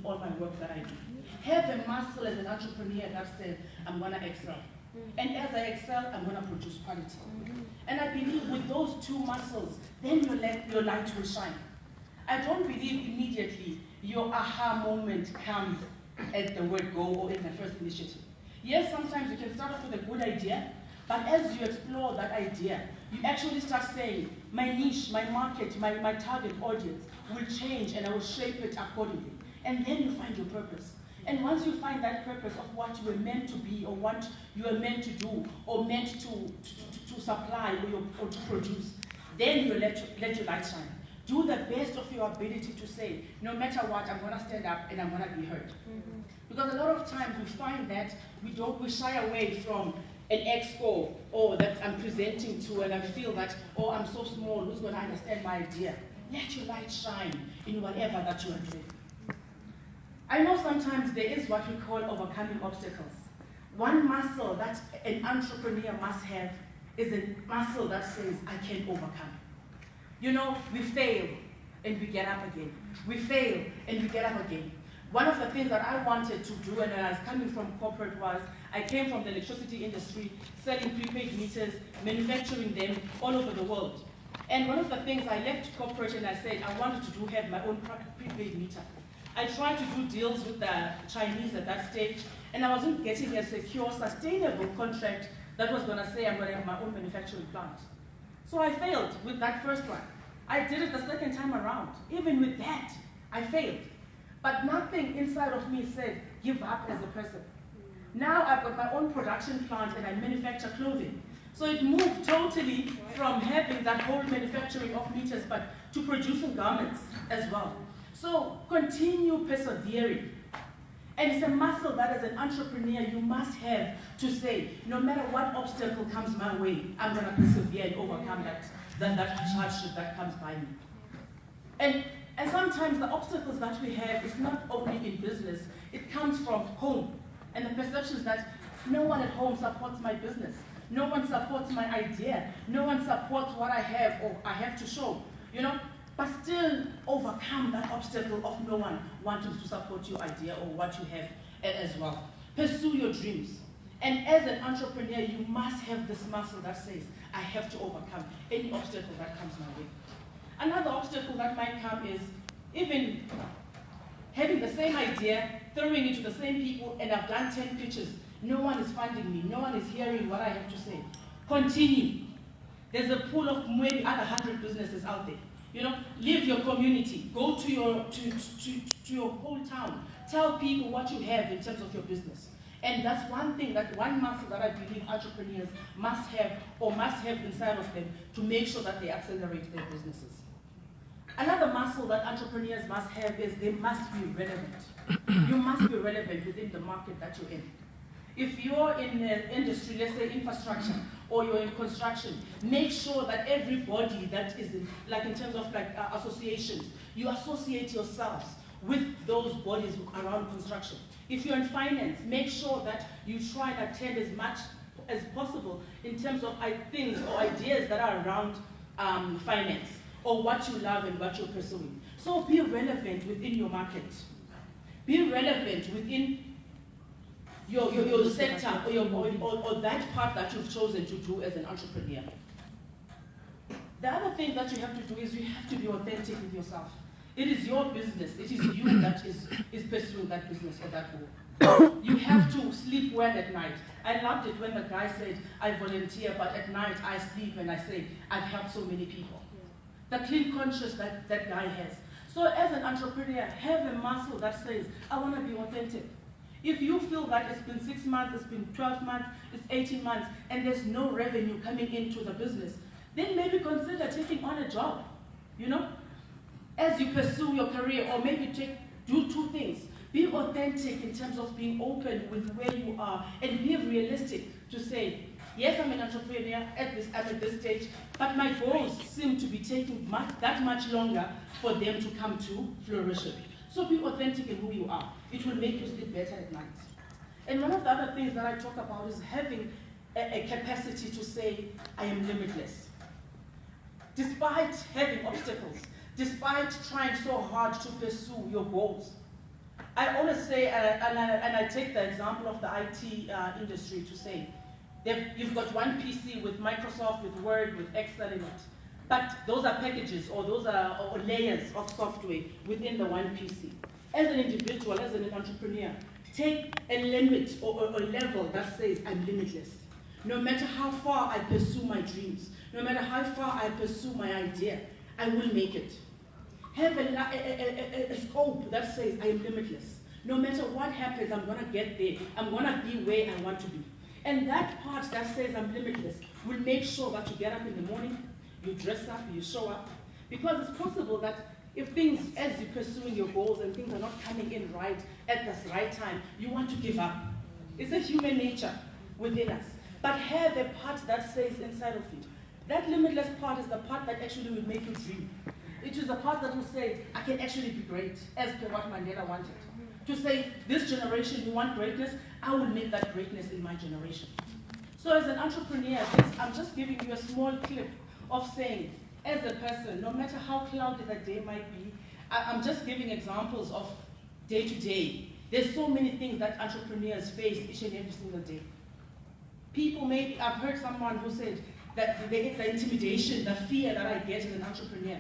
all my work that I do. Have a muscle as an entrepreneur that says, I'm going to excel. And as I excel, I'm going to produce quality. And I believe with those two muscles, then your light will shine. I don't believe immediately your aha moment comes at the word go or in the first initiative. Yes, sometimes you can start off with a good idea, but as you explore that idea, you actually start saying, my niche, my market, my target audience will change and I will shape it accordingly. And then you find your purpose. And once you find that purpose of what you were meant to be or what you are meant to do or meant to supply or to produce, then you let your light shine. Do the best of your ability to say, no matter what, I'm going to stand up and I'm going to be heard. Because a lot of times we find that we shy away from an expo or that I'm presenting to and I feel that, oh, I'm so small, who's going to understand my idea? Let your light shine in whatever that you are doing. I know sometimes there is what we call overcoming obstacles. One muscle that an entrepreneur must have is a muscle that says, I can overcome. You know, we fail and we get up again. We fail and we get up again. One of the things that I wanted to do when I was coming from corporate was, I came from the electricity industry, selling prepaid meters, manufacturing them all over the world. And one of the things I left corporate and I said, I wanted to have my own prepaid meter. I tried to do deals with the Chinese at that stage, and I wasn't getting a secure, sustainable contract that was going to say I'm going to have my own manufacturing plant. So I failed with that first one. I did it the second time around. Even with that, I failed. But nothing inside of me said, give up as a person. Now I've got my own production plant and I manufacture clothing. So it moved totally from having that whole manufacturing of meters, but to producing garments as well. So continue persevering. And it's a muscle that as an entrepreneur you must have to say, no matter what obstacle comes my way, I'm going to persevere and overcome that hardship that comes by me. And sometimes the obstacles that we have is not only in business, it comes from home. And the perceptions that no one at home supports my business. No one supports my idea. No one supports what I have or I have to show. You know? But still overcome that obstacle of no one wanting to support your idea or what you have as well. Pursue your dreams. And as an entrepreneur, you must have this muscle that says, I have to overcome any obstacle that comes my way. Another obstacle that might come is even having the same idea, throwing it to the same people, and I've done 10 pitches. No one is funding me. No one is hearing what I have to say. Continue. There's a pool of maybe other 100 businesses out there. You know, leave your community. Go to your whole town. Tell people what you have in terms of your business. And that's one thing, that one muscle that I believe entrepreneurs must have or must have inside of them to make sure that they accelerate their businesses. Another muscle that entrepreneurs must have is they must be relevant. You must be relevant within the market that you're in. If you're in the industry, let's say infrastructure, or you're in construction, make sure that everybody that is in, like in terms of like associations, you associate yourselves with those bodies around construction. If you're in finance, make sure that you try and attend as much as possible in terms of things or ideas that are around finance, or what you love and what you're pursuing. So be relevant within your market. Be relevant within your sector or that part that you've chosen to do as an entrepreneur. The other thing that you have to do is you have to be authentic with yourself. It is your business. It is you that is pursuing that business or that goal. You have to sleep well at night. I loved it when the guy said, I volunteer, but at night I sleep and I say, I've helped so many people. The clean conscience that guy has. So as an entrepreneur, have a muscle that says, I want to be authentic. If you feel that it's been 6 months, it's been 12 months, it's 18 months, and there's no revenue coming into the business, then maybe consider taking on a job, you know, as you pursue your career, or maybe do two things. Be authentic in terms of being open with where you are, and be realistic to say, yes, I'm an entrepreneur I'm at this stage, but my goals seem to be taking that much longer for them to come to fruition. So be authentic in who you are. It will make you sleep better at night. And one of the other things that I talk about is having a capacity to say, I am limitless. Despite having obstacles, despite trying so hard to pursue your goals, I always say, and I take the example of the IT industry to say, you've got one PC with Microsoft, with Word, with Excel in it. But those are packages, or those are or layers of software within the one PC. As an individual, as an entrepreneur, take a limit or a level that says I'm limitless. No matter how far I pursue my dreams, no matter how far I pursue my idea, I will make it. Have a scope that says I am limitless. No matter what happens, I'm going to get there. I'm going to be where I want to be. And that part that says I'm limitless will make sure that you get up in the morning, you dress up, you show up. Because it's possible that if things, as you're pursuing your goals and things are not coming in right at the right time, you want to give up. It's a human nature within us. But have a part that says inside of it. That limitless part is the part that actually will make you dream. It is the part that will say, I can actually be great, as per what Mandela wanted. To say, this generation, you want greatness, I will make that greatness in my generation. So as an entrepreneur, I'm just giving you a small clip of saying, as a person, no matter how cloudy that day might be, I'm just giving examples of day to day. There's so many things that entrepreneurs face each and every single day. People maybe, I've heard someone who said that they get the intimidation, the fear that I get as an entrepreneur.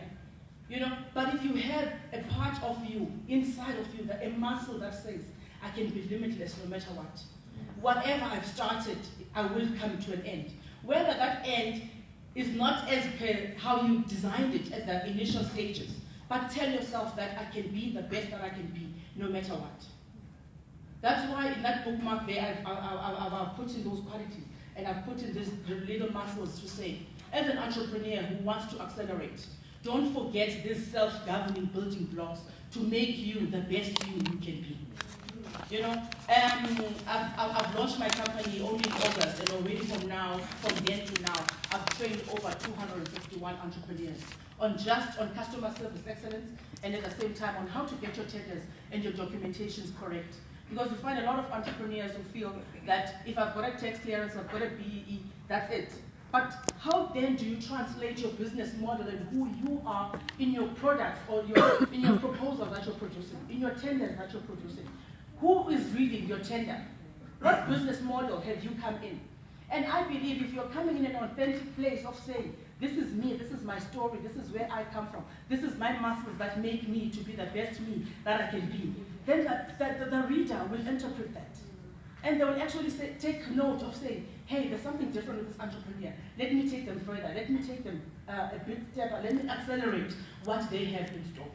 You know, but if you have a part of you, inside of you, a muscle that says, I can be limitless no matter what. Whatever I've started, I will come to an end. Whether that end is not as per how you designed it at the initial stages, but tell yourself that I can be the best that I can be, no matter what. That's why in that bookmark there, I've put in those qualities, and I've put in these little muscles to say, as an entrepreneur who wants to accelerate, don't forget these self-governing building blocks to make you the best you can be. You know, I've launched my company only in August, and already from then to now, I've trained over 251 entrepreneurs on customer service excellence, and at the same time on how to get your tenders and your documentations correct. Because you find a lot of entrepreneurs who feel that if I've got a tax clearance, I've got a BEE, that's it. But how then do you translate your business model and who you are in your products or in your proposal that you're producing, in your tenders that you're producing? Who is reading your tender? What business model have you come in? And I believe if you're coming in an authentic place of saying, this is me, this is my story, this is where I come from, this is my muscles that make me to be the best me that I can be, then the reader will interpret that. And they will actually take note of saying, hey, there's something different with this entrepreneur. Let me take them further. Let me take them a bit stepper. Let me accelerate what they have in store.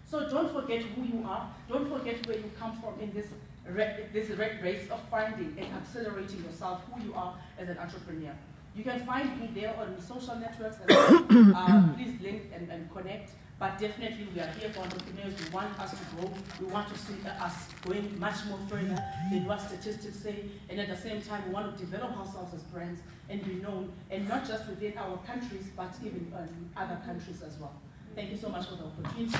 So don't forget who you are. Don't forget where you come from in this red race of finding and accelerating yourself, who you are as an entrepreneur. You can find me there on social networks. Please link and connect. But definitely we are here for entrepreneurs. We want us to grow. We want to see us going much more further than what statistics say. And at the same time, we want to develop ourselves as brands and be known, and not just within our countries, but even in other countries as well. Thank you so much for the opportunity.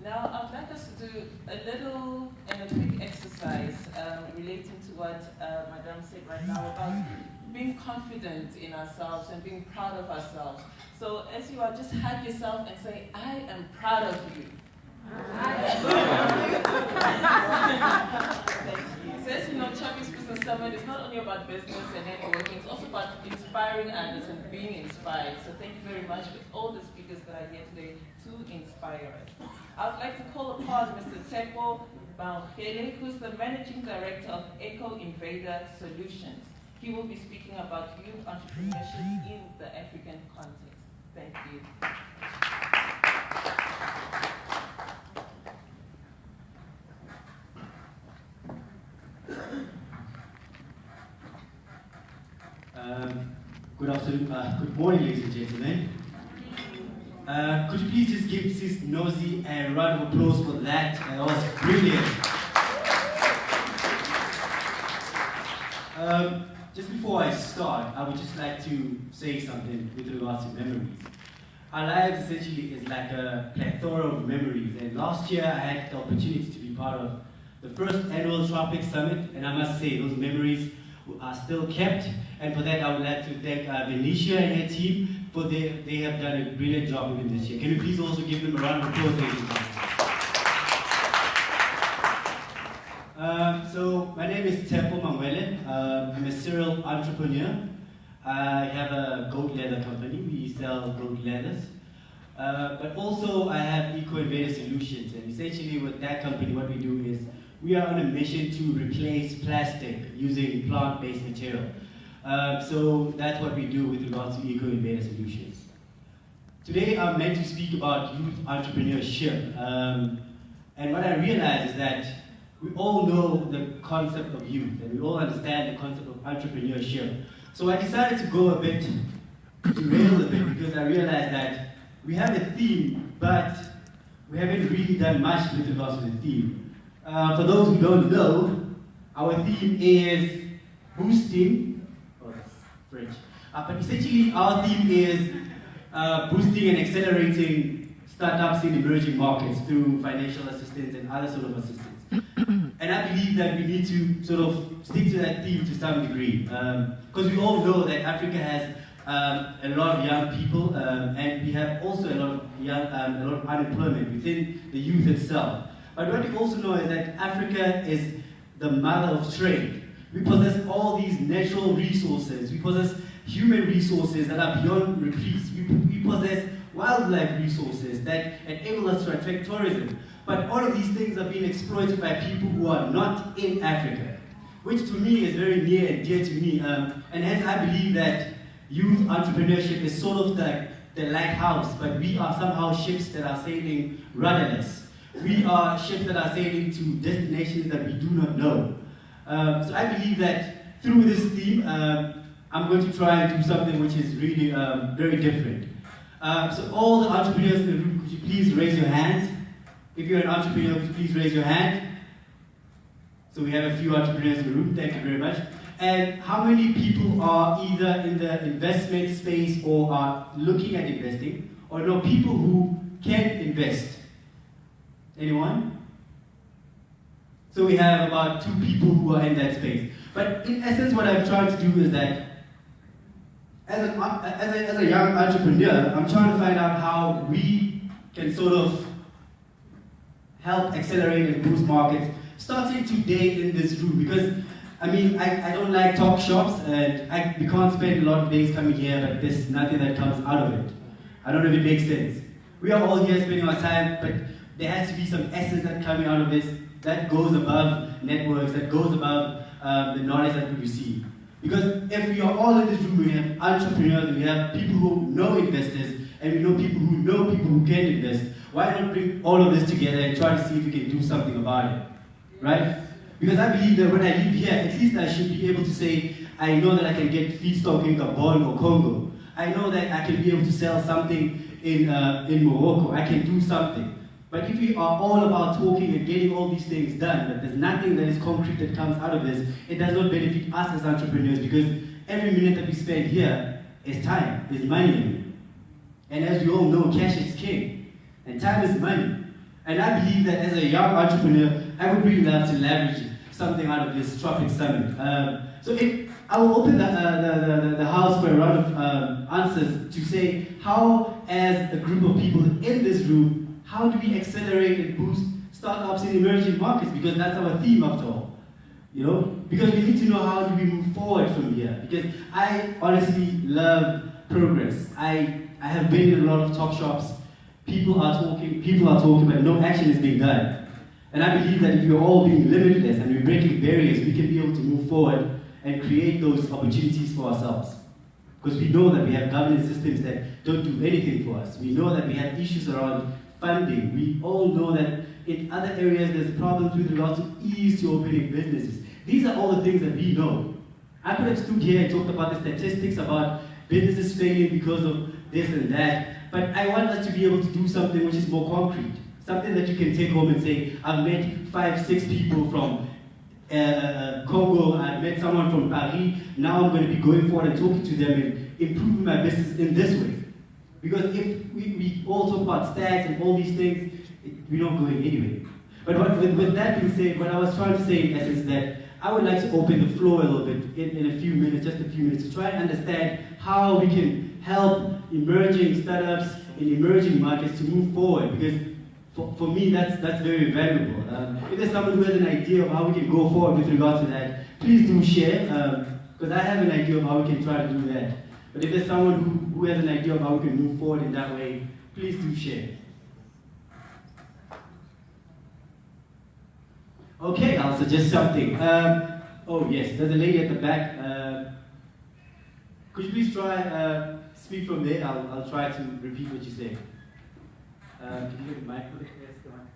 Now, I'd like us to do a little and a quick exercise relating to what Madame said right now about being confident in ourselves and being proud of ourselves. So as you are, just hug yourself and say, I am proud of you. Thank you. So as you know, Tropics Business Summit is not only about business and networking, it's also about inspiring others and being inspired. So thank you very much for all the speakers that are here today to inspire us. I would like to call upon Mr. Tsepo Bankele, who's the Managing Director of Eco Invader Solutions. He will be speaking about youth entrepreneurship in the African context. Thank you. Good afternoon, good morning, ladies and gentlemen. Could you please just give Sis Nosy a round of applause for that? That was brilliant. Just before I start, I would just like to say something with regards to memories. Our lives essentially is like a plethora of memories, and last year I had the opportunity to be part of the first annual Tropics Summit, and I must say those memories are still kept. And for that, I would like to thank Benicia and her team for they have done a brilliant job even this year. Can we please also give them a round of applause, ladies and gentlemen? So my name is Tempo Mangwele. I'm a serial entrepreneur. I have a goat leather company. We sell goat leathers. But also I have Eco Invader Solutions, and essentially with that company what we do is we are on a mission to replace plastic using plant-based material. So that's what we do with regards to Eco Invader Solutions. Today I'm meant to speak about youth entrepreneurship. And what I realize is that we all know the concept of youth and we all understand the concept of entrepreneurship. So I decided to go a bit, derail a bit, because I realized that we have a theme, but we haven't really done much with regards to the theme. For those who don't know, our theme is boosting, oh that's French, but essentially our theme is boosting and accelerating startups in emerging markets through financial assistance and other sort of assistance. And I believe that we need to sort of stick to that theme to some degree. Because we all know that Africa has a lot of young people, and we have also a lot of unemployment within the youth itself. But what we also know is that Africa is the mother of trade. We possess all these natural resources. We possess human resources that are beyond replace. We possess wildlife resources that enable us to attract tourism. But all of these things are being exploited by people who are not in Africa, which to me is very near and dear to me. And hence I believe that youth entrepreneurship is sort of the lighthouse, but we are somehow ships that are sailing rudderless. We are ships that are sailing to destinations that we do not know. So I believe that through this theme, I'm going to try and do something which is really very different. So all the entrepreneurs in the room, could you please raise your hands? If you're an entrepreneur, could you please raise your hand? So we have a few entrepreneurs in the room, thank you very much. And how many people are either in the investment space or are looking at investing, or know people who can invest? Anyone? So we have about 2 people who are in that space. But in essence, what I'm trying to do is that as a young entrepreneur, I'm trying to find out how we can sort of help accelerate and boost markets, starting today in this room. Because, I mean, I don't like talk shops, and we can't spend a lot of days coming here, but there's nothing that comes out of it. I don't know if it makes sense. We are all here spending our time, but there has to be some essence that's coming out of this that goes above networks, that goes above the knowledge that we receive. Because if we are all in this room, we have entrepreneurs, and we have people who know investors, and we know people who can invest. Why not bring all of this together and try to see if we can do something about it, right? Because I believe that when I live here, at least I should be able to say, I know that I can get feedstock in Gabon or Congo. I know that I can be able to sell something in Morocco. I can do something. But if we are all about talking and getting all these things done, but there's nothing that is concrete that comes out of this, it does not benefit us as entrepreneurs, because every minute that we spend here is time, is money. And as we all know, cash is king. And time is money. And I believe that as a young entrepreneur, I would really love to leverage something out of this Tropics Summit. So if I will open the house for a round of answers to say how, as a group of people in this room, how do we accelerate and boost startups in emerging markets? Because that's our theme after all. You know? Because we need to know how do we move forward from here. Because I honestly love progress. I have been in a lot of talk shops. People are talking, but no action is being done. And I believe that if we're all being limitless and we're breaking barriers, we can be able to move forward and create those opportunities for ourselves. Because we know that we have governance systems that don't do anything for us. We know that we have issues around funding. We all know that in other areas there's problems with regards to ease to opening businesses. These are all the things that we know. I could have stood here and talked about the statistics about businesses failing because of this and that. But I want us to be able to do something which is more concrete. Something that you can take home and say, I've met 5, 6 people from Congo, I've met someone from Paris, now I'm going to be going forward and talking to them and improving my business in this way. Because if we all talk about stats and all these things, we're not going anywhere. But with that being said, what I was trying to say in essence is that I would like to open the floor a little bit in a few minutes, just a few minutes, to try and understand how we can help emerging startups in emerging markets to move forward. Because for me, that's very valuable. If there's someone who has an idea of how we can go forward with regards to that, please do share. Because I have an idea of how we can try to do that. But if there's someone who has an idea of how we can move forward in that way, please do share. Okay, I'll suggest something. Oh yes, there's a lady at the back. Could you please try speak from there? I'll try to repeat what you say. Can you get the mic? Yes, go on.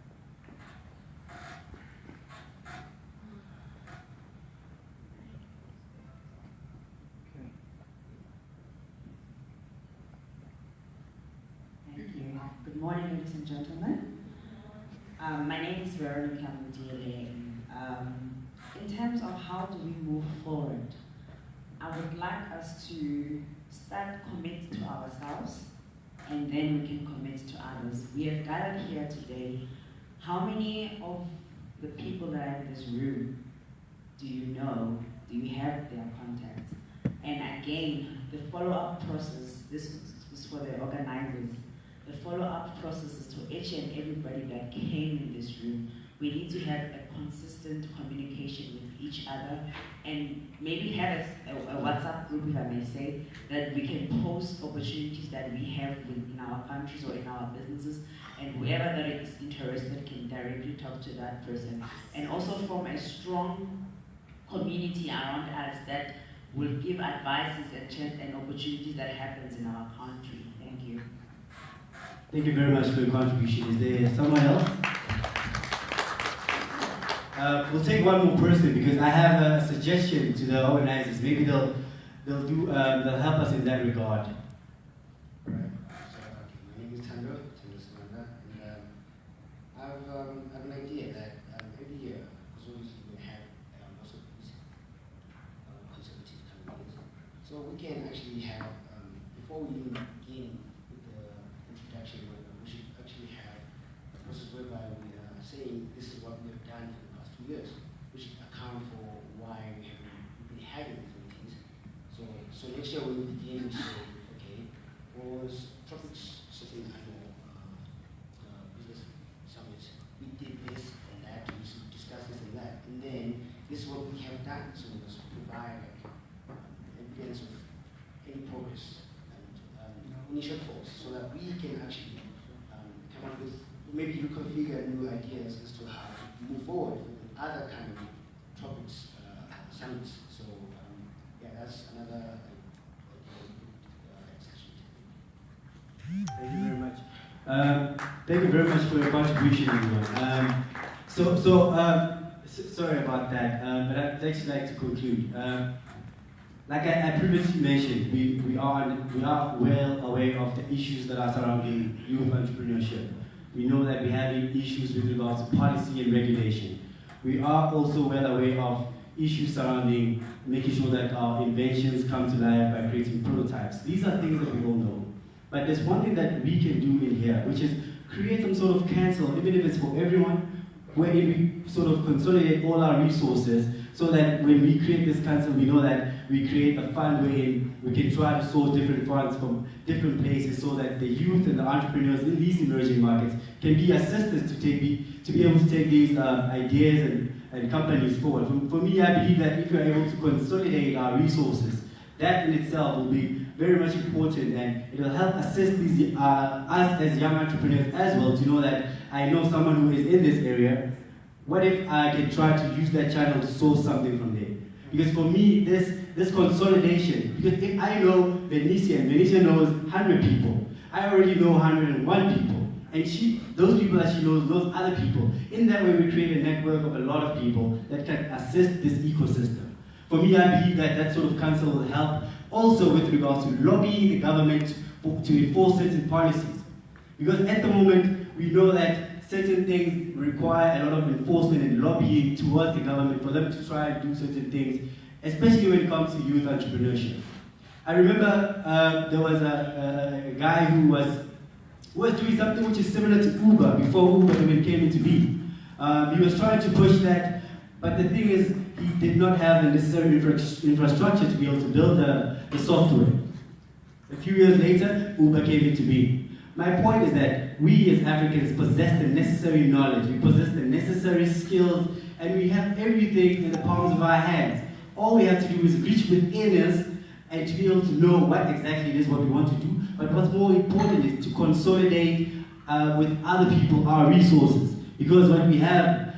Thank you. Good morning, ladies and gentlemen. My name is Veronica Mudiele. In terms of how do we move forward, I would like us to start commit to ourselves, and then we can commit to others. We have gathered here today. How many of the people that are in this room do you know? Do you have their contacts? And again, the follow-up process, this was for the organizers. The follow-up process is to each and everybody that came in this room. We need to have a consistent communication with each other, and maybe have a WhatsApp group, if I may say, that we can post opportunities that we have in our countries or in our businesses, and whoever that is interested can directly talk to that person. And also form a strong community around us that will give advices and opportunities that happens in our country. Thank you. Thank you very much for your contribution. Is there someone else? We'll take one more person because I have a suggestion to the organizers. Maybe they'll help us in that regard. Right. So, my name is Tando Samanda, and I have an idea that every year, as long as we have lots of these conservative companies, so we can actually have, before we even begin with the introduction, we should actually have a process whereby we are saying this is what we have done for the past 2 years, which account for why we've been having different things. So next year we will begin to say, okay, was Tropics certain annual business summits, we did this and that, we discussed this and that, and then this is what we have done. So we must provide evidence of any progress and initial thoughts, so that we can actually come up with, maybe reconfigure new ideas as to how to move forward with other kind of topics, summits. So yeah, that's another session. Thank you very much. Thank you very much for your contribution, everyone. Sorry about that, but I'd actually like to conclude. Like I previously mentioned, we are well aware of the issues that are surrounding youth entrepreneurship. We know that we're having issues with regards to policy and regulation. We are also well aware of issues surrounding making sure that our inventions come to life by creating prototypes. These are things that we all know. But there's one thing that we can do in here, which is create some sort of council, even if it's for everyone, where we sort of consolidate all our resources so that when we create this council, we know that we create a fund wherein we can try to source different funds from different places so that the youth and the entrepreneurs in these emerging markets can be assisted to be able to take these ideas and companies forward. For me, I believe that if we are able to consolidate our resources, that in itself will be very much important, and it will help assist these, us as young entrepreneurs as well to know that I know someone who is in this area. What if I can try to use that channel to source something from there? Because for me, this consolidation, because if I know Benicia and Benicia knows 100 people, I already know 101 people, and those people that she knows other people. In that way, we create a network of a lot of people that can assist this ecosystem. For me, I believe that that sort of council will help also with regards to lobbying the government to enforce certain policies. Because at the moment, we know that certain things require a lot of enforcement and lobbying towards the government for them to try and do certain things, especially when it comes to youth entrepreneurship. I remember there was a guy who was doing something which is similar to Uber before Uber even came into being. He was trying to push that, but the thing is, he did not have the necessary infrastructure to be able to build the software. A few years later, Uber came into being. My point is that we as Africans possess the necessary knowledge, we possess the necessary skills, and we have everything in the palms of our hands. All we have to do is reach within us and to be able to know what exactly it is what we want to do. But what's more important is to consolidate with other people our resources. Because what we have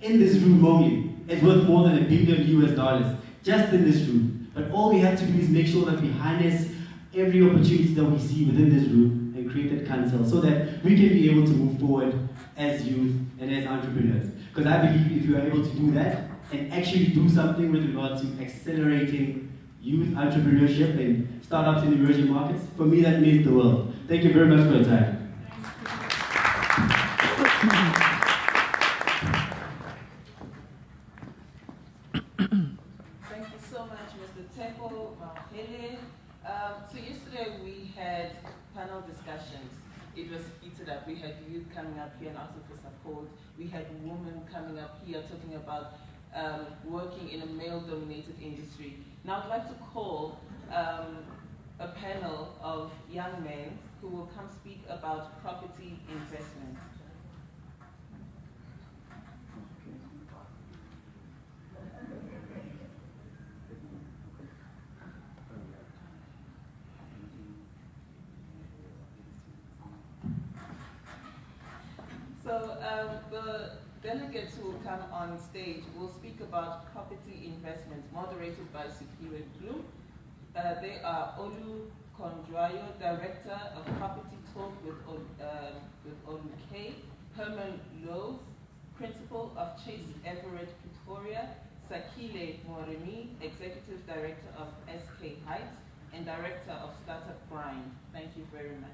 in this room only is worth more than $1 billion, just in this room. But all we have to do is make sure that we harness every opportunity that we see within this room and create that council so that we can be able to move forward as youth and as entrepreneurs. Because I believe if you are able to do that and actually do something with regards to accelerating youth entrepreneurship and startups in emerging markets, for me that means the world. Thank you very much for your time. Thank you so much, Mr. Teko Mahele. So yesterday we had panel discussions. It was heated up. We had youth coming up here and asking for support. We had women coming up here talking about working in a male-dominated industry. Now I'd like to call a panel of young men who will come speak about property investment. So the delegates who will come on stage will speak about property investment, moderated by Sikiwe Blue. They are Olu Kondrayo, Director of Property Talk with Olu K, Herman Lowe, Principal of Chase Everett Pretoria, Sakile Moremi, Executive Director of SK Heights, and Director of Startup Grind. Thank you very much.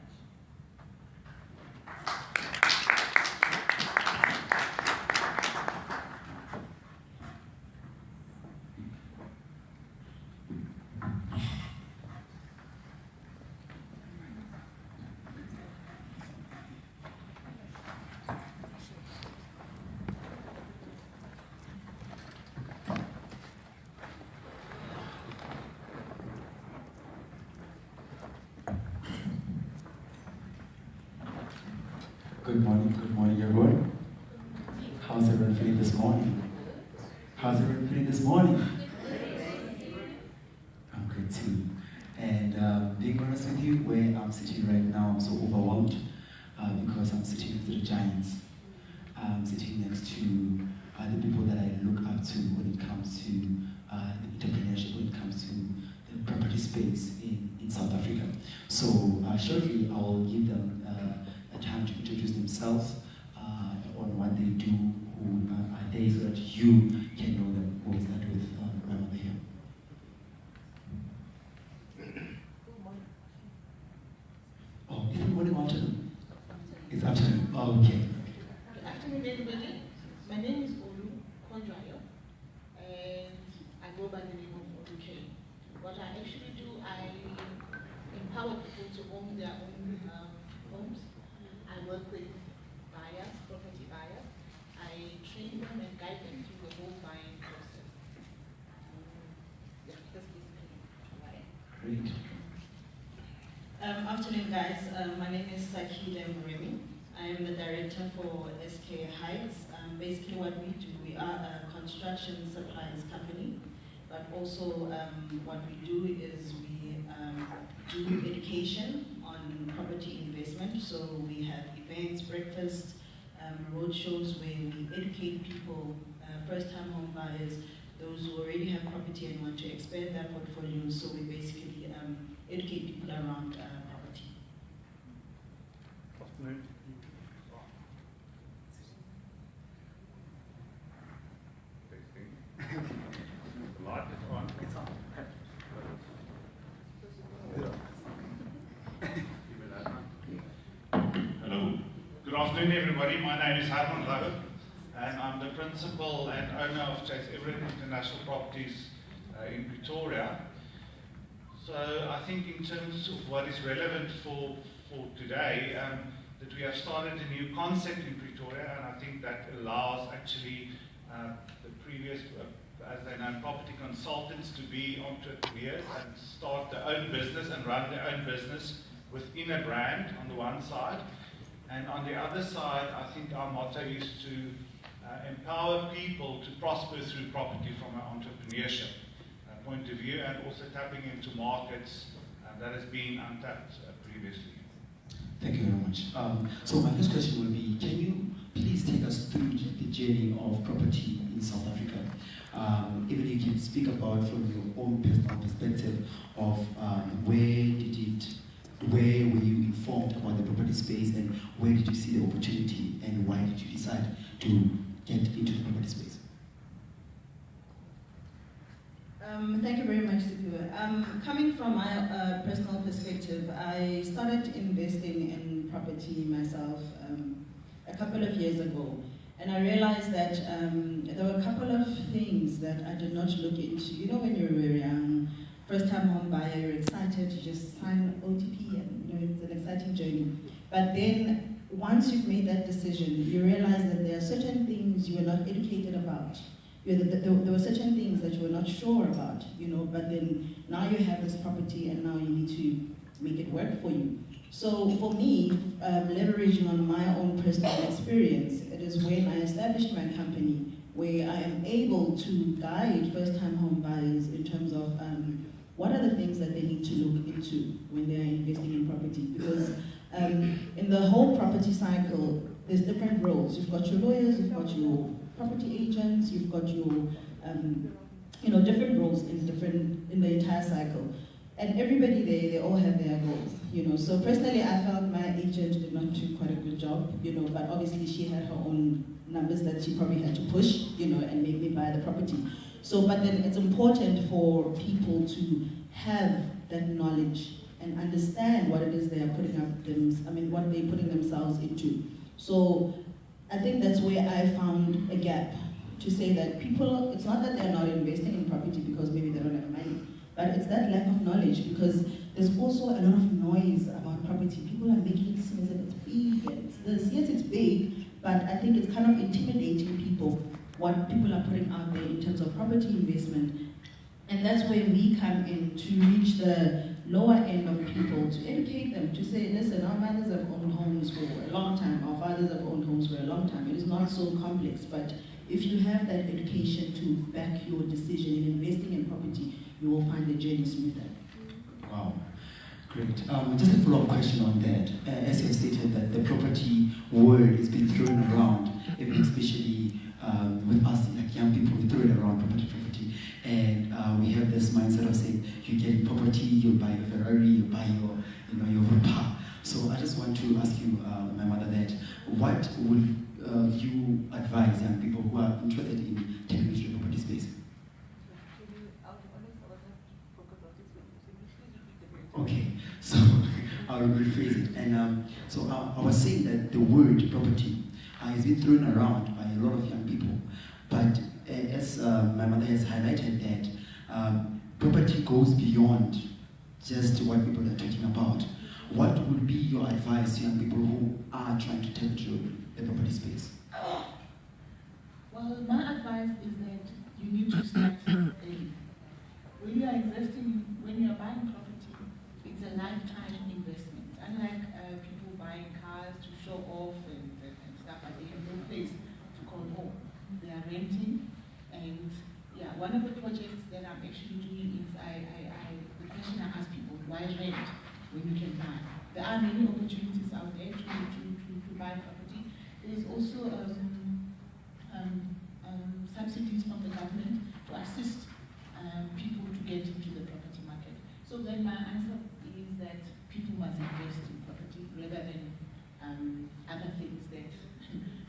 Good morning everyone. How's everyone feeling this morning? How's everyone feeling this morning? I'm good too. And being honest with you, where I'm sitting right now, I'm so overwhelmed because I'm sitting with the giants. I'm sitting next to the people that I look up to when it comes to the entrepreneurship, when it comes to the property space in South Africa. So shortly I will give them a time to introduce themselves on what they do, who are they, so that you can know them. We'll start with my mother here. Oh, is it morning or afternoon? It's afternoon. Oh, okay. Good afternoon, everybody. My name is Olu Kondrayo, and I go by the name of Olu K. What I actually do, I empower people to own their own homes. I work with buyers, property buyers. I train them and guide them through the whole buying process. Yeah, that's basically what I am. Great. Afternoon, guys. My name is Sakile Moremi. I am the director for SK Heights. Basically what we do, we are a construction supplies company, but also what we do is we do education on property investment. So we have events, breakfasts, road shows where we educate people, first-time home buyers, those who already have property and want to expand their portfolio. So we basically educate people around property. Hello. Good afternoon, everybody. My name is Herman Lowe, and I'm the principal and owner of Chase Everett International Properties in Pretoria. So I think in terms of what is relevant for today, that we have started a new concept in Pretoria, and I think that allows actually the previous, as they know, property consultants to be entrepreneurs and start their own business and run their own business within a brand on the one side. And on the other side, I think our motto is to empower people to prosper through property from an entrepreneurship point of view, and also tapping into markets that has been untapped previously. Thank you very much. So my first question will be, can you please take us through the journey of property in South Africa? Even you can speak about from your own personal perspective of where were you informed about the property space, and where did you see the opportunity, and why did you decide to get into the property space? Thank you very much, Sipiwe. Coming from my personal perspective, I started investing in property myself a couple of years ago, and I realized that there were a couple of things that I did not look into. You know, when you're very young, first-time home buyer, you're excited, you just sign OTP, and you know, it's an exciting journey. But then, once you've made that decision, you realize that there are certain things you are not educated about. There were certain things that you were not sure about, you know, but then now you have this property and now you need to make it work for you. So for me, leveraging on my own personal experience, it is when I established my company where I am able to guide first-time home buyers in terms of what are the things that they need to look into when they are investing in property. Because in the whole property cycle, there's different roles. You've got your lawyers, you've got your property agents, you've got your, you know, different roles in the entire cycle. And everybody there, they all have their goals, you know. So personally, I felt my agent did not do quite a good job, you know, but obviously she had her own numbers that she probably had to push, you know, and make me buy the property. So, but then it's important for people to have that knowledge and understand what it is they are putting up what they're putting themselves into. So I think that's where I found a gap to say that people, it's not that they're not investing in property because maybe they don't have money, but it's that lack of knowledge, because there's also a lot of noise about property. People are making it seem as if it's big and it's this. Yes, it's big, but I think it's kind of intimidating people, what people are putting out there in terms of property investment. And that's where we come in to reach the lower end of people, to educate them, to say, listen, our mothers have owned homes for a long time, our fathers have owned homes for a long time. It is not so complex, but if you have that education to back your decision in investing in property, you will find the journey smoother. Wow, great. Just a follow-up question on that. As you have stated that the property word has been thrown around, even especially with us, like young people, we throw it around, property. And we have this mindset of saying, you get property, you buy a Ferrari, you buy your car. So I just want to ask you, my mother, that what would you advise young people who are interested in taking into the property space? Okay, so I'll rephrase it. And so I was saying that the word property has been thrown around by a lot of young people, but as my mother has highlighted that property goes beyond just what people are talking about. What would be your advice to young people who are trying to tap into the property space? Well, my advice is that you need to start early. When you are investing, when you are buying property, it's a lifetime investment. Unlike people buying cars to show off and stuff, like they have no place to call home. They are renting. And yeah, one of the projects that I'm actually doing is the question I ask people, why rent when you can buy? There are many opportunities out there to buy property. There is also subsidies from the government to assist people to get into the property market. So then my answer is that people must invest in property rather than other things that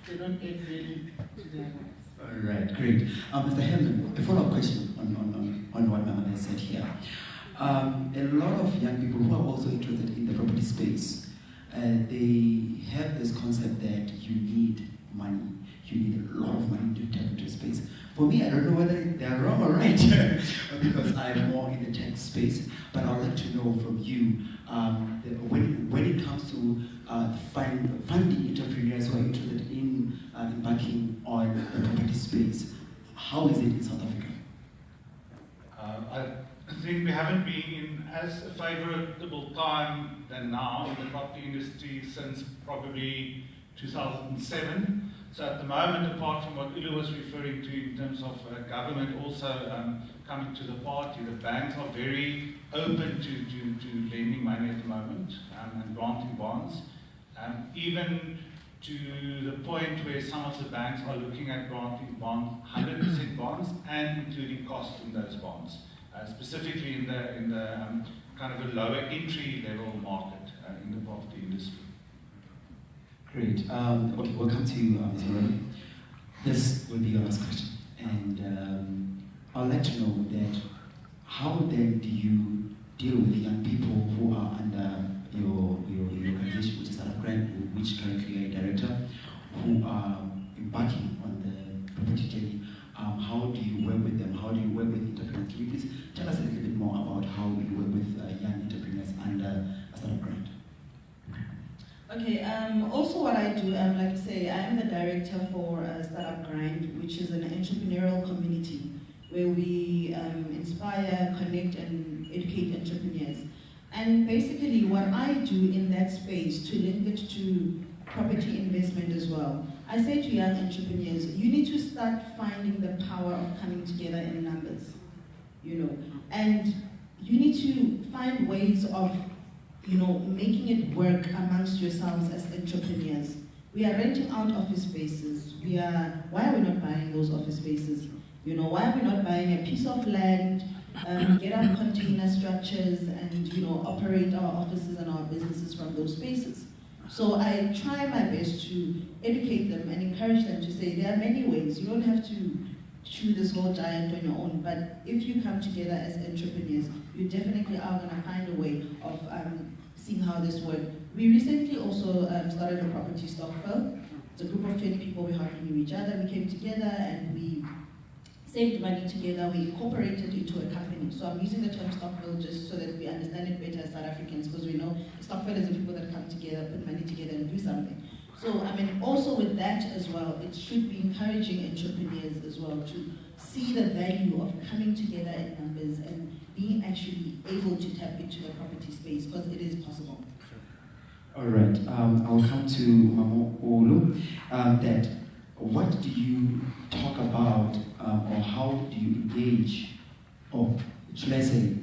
they don't get really to their lives. All right, great. Mr. Hemden, a follow-up question on what my mother has said here. A lot of young people who are also interested in the property space, they have this concept that you need money. You need a lot of money to tap into space. For me, I don't know whether they are wrong or right, because I'm more in the tech space. But I'd like to know from you, when it comes to and funding entrepreneurs who are interested in embarking on the property space. How is it in South Africa? I think we haven't been in as a favorable time than now in the property industry since probably 2007. So at the moment, apart from what Ulu was referring to in terms of government also coming to the party, the banks are very open to lending money at the moment and granting bonds. Even to the point where some of the banks are looking at granting bonds, 100% bonds, and including costs in those bonds, specifically in the kind of a lower entry level market in the property industry. Great. Okay, welcome to Mr. Romy. This will be your last question, and I'd like to know that how then do you deal with young people who are under your organization, which is South Grant, which currently you are a director, who are embarking on the property journey? How do you work with them? How do you work with entrepreneurs? Can you please tell us a little bit more about how you work with young entrepreneurs under South Grant? Okay, also what I do, like I say, I am the director for Startup Grind, which is an entrepreneurial community where we inspire, connect, and educate entrepreneurs. And basically what I do in that space to link it to property investment as well, I say to young entrepreneurs, you need to start finding the power of coming together in numbers, and you need to find ways of making it work amongst yourselves as entrepreneurs. We are renting out office spaces. Why are we not buying those office spaces? Why are we not buying a piece of land, get our container structures, and operate our offices and our businesses from those spaces? So I try my best to educate them and encourage them to say there are many ways. You don't have to chew this whole giant on your own, but if you come together as entrepreneurs, you definitely are going to find a way of seeing how this works. We recently also started a property stokvel. It's a group of 20 people. We hardly knew each other. We came together and we saved money together. We incorporated into a company. So I'm using the term stokvel just so that we understand it better as South Africans, because we know stokvel is the people that come together, put money together and do something. So also with that as well, it should be encouraging entrepreneurs as well to see the value of coming together in numbers and being actually able to tap into the property space, because it is possible. All right, I'll come to Mamo Olu. That what do you talk about, or how do you engage, or should I say,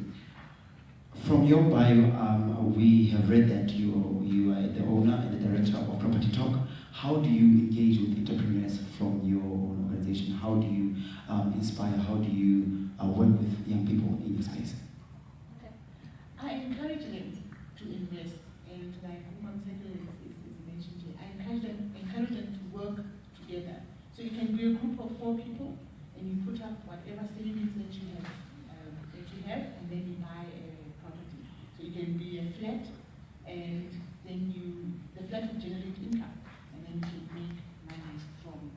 from your bio, we have read that you are the owner and the director of Property Talk. How do you engage with entrepreneurs from your own organization? How do you inspire? How do you work with young people in this space? Okay. I encourage them to invest, and like Woman Secretary is mentioned here, I encourage them to work together. So you can be a group of 4 people, and you put up whatever savings that you have, and then you buy a property. So you can be a flat, and then the flat will generate income, and then you can make money from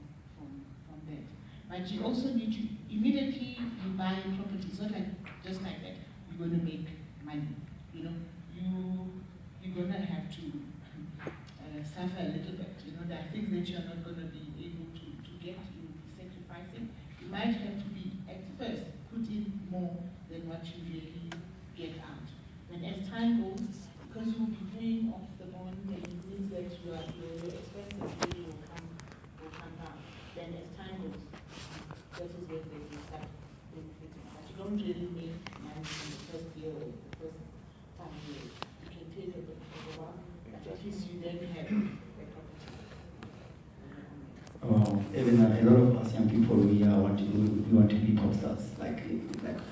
that. But you also need to immediately you buy a property. It's not like just like that you're going to make money. You're going to have to suffer a little bit. There are things that you're not going to be able to get. You'll be sacrificing. You might have to be at first put in more than what you really get out. And as time goes, because you'll be paying off the bond, and it means that your expenses really will come down. Then as time goes, that is when they will start benefiting. But you don't really make money in the first year or the first 5 years. You can take a bit for a while, but at least you then have a property. Even a lot of us young people, we want to be pop stars. Like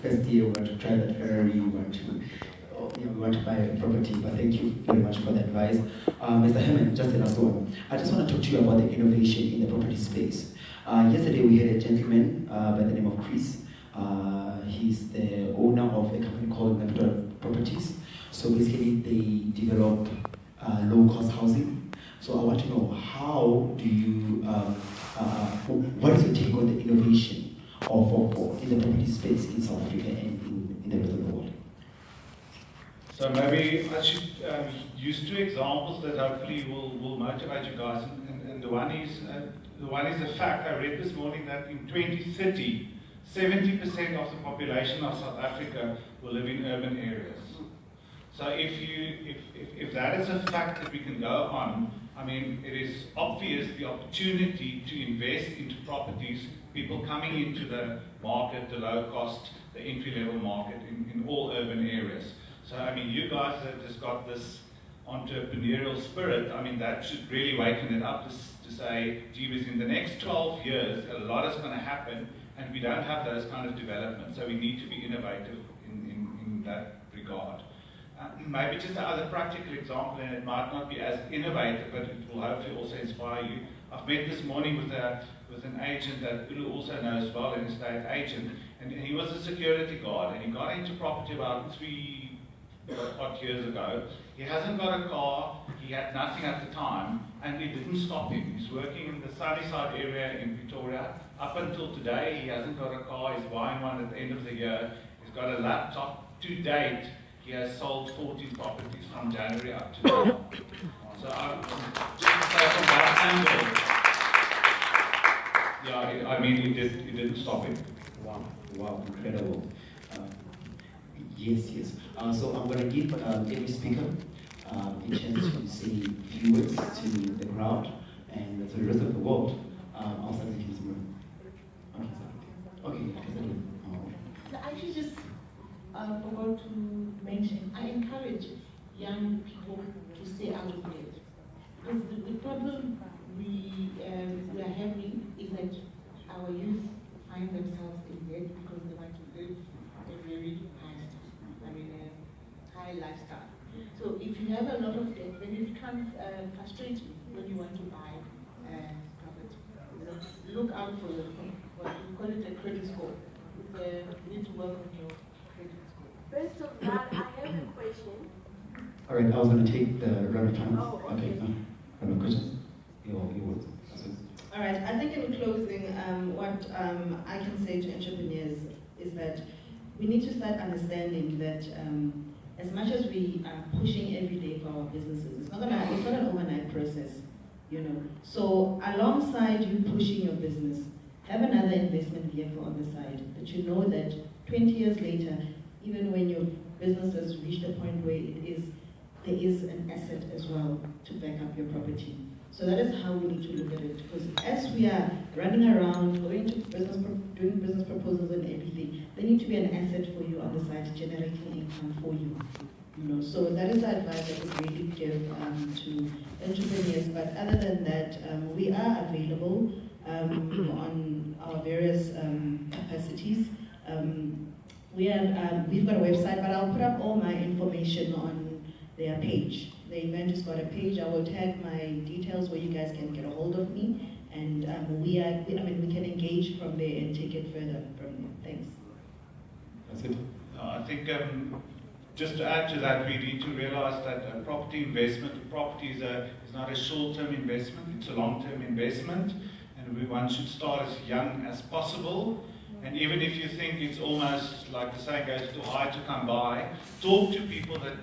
first year, we want to try that Ferrari, we want to buy a property. But thank you very much for the advice, Mr. Herman. Just the last one. I just want to talk to you about the innovation in the property space. Yesterday, we had a gentleman by the name of Chris. He's the owner of a company called Capital Properties. So basically, they develop low-cost housing. So I want to know, how do you, what is your take on the innovation in the property space in South Africa and in the rest of the world? So maybe I should use two examples that hopefully will motivate you guys. And the one is a fact. I read this morning that in 2030, 70% of the population of South Africa will live in urban areas. So if that is a fact that we can go on, I mean, it is obvious the opportunity to invest into properties, people coming into the market, the low cost, the entry-level market in all urban areas. So, I mean, you guys have just got this entrepreneurial spirit. I mean, that should really waken it up to say, gee whiz, in the next 12 years, a lot is going to happen, and we don't have those kind of developments. So we need to be innovative in that regard. Maybe just another practical example, and it might not be as innovative, but it will hopefully also inspire you. I've met this morning with an agent that Ulu also knows well, an estate agent, and he was a security guard, and he got into property about 3 odd years ago. He hasn't got a car, he had nothing at the time, and it didn't stop him. He's working in the Sunnyside area in Pretoria. Up until today, he hasn't got a car, he's buying one at the end of the year. He's got a laptop. To date, he has sold 14 properties from January up to now. So just to say from that angle, yeah, I mean, it didn't stop him. Wow, incredible. Yes. So I'm going to give every speaker a chance to say a few words to the crowd and to the rest of the world. I'll start with you tomorrow. Okay. So I should just forgot to mention, I encourage young people to stay out of debt. Because the problem we are having is that our youth find themselves in debt because they want to live a very high lifestyle. So if you have a lot of debt, then it becomes frustrating when you want to buy property. Look out for what we call it a credit score. You need to work on your credit score. First of that, I have a question. All right, I was going to take the round of time. Oh, okay. Round of questions? Your words. All right, I think in closing, what I can say to entrepreneurs is that we need to start understanding that as much as we are pushing every day for our businesses, it's not an overnight process, you know. So alongside you pushing your business, have another investment vehicle on the side that you know that 20 years later, even when your business has reached a point where there is an asset as well to back up your property. So that is how we need to look at it. Because as we are running around, going to doing business proposals and everything, there need to be an asset for you on the side, generating income for you. You know, so that is the advice I would really give to entrepreneurs. But other than that, we are available on our various capacities. We've got a website, but I'll put up all my information on their page. The event has got a page. I will tag my details where you guys can get a hold of me, and we can engage from there and take it further from there. Thanks. That's it. I think just to add to that, we need to realize that property investment, property is not a short-term investment; it's a long-term investment, and one should start as young as possible. And even if you think it's almost like the saying goes, too high to come by, talk to people that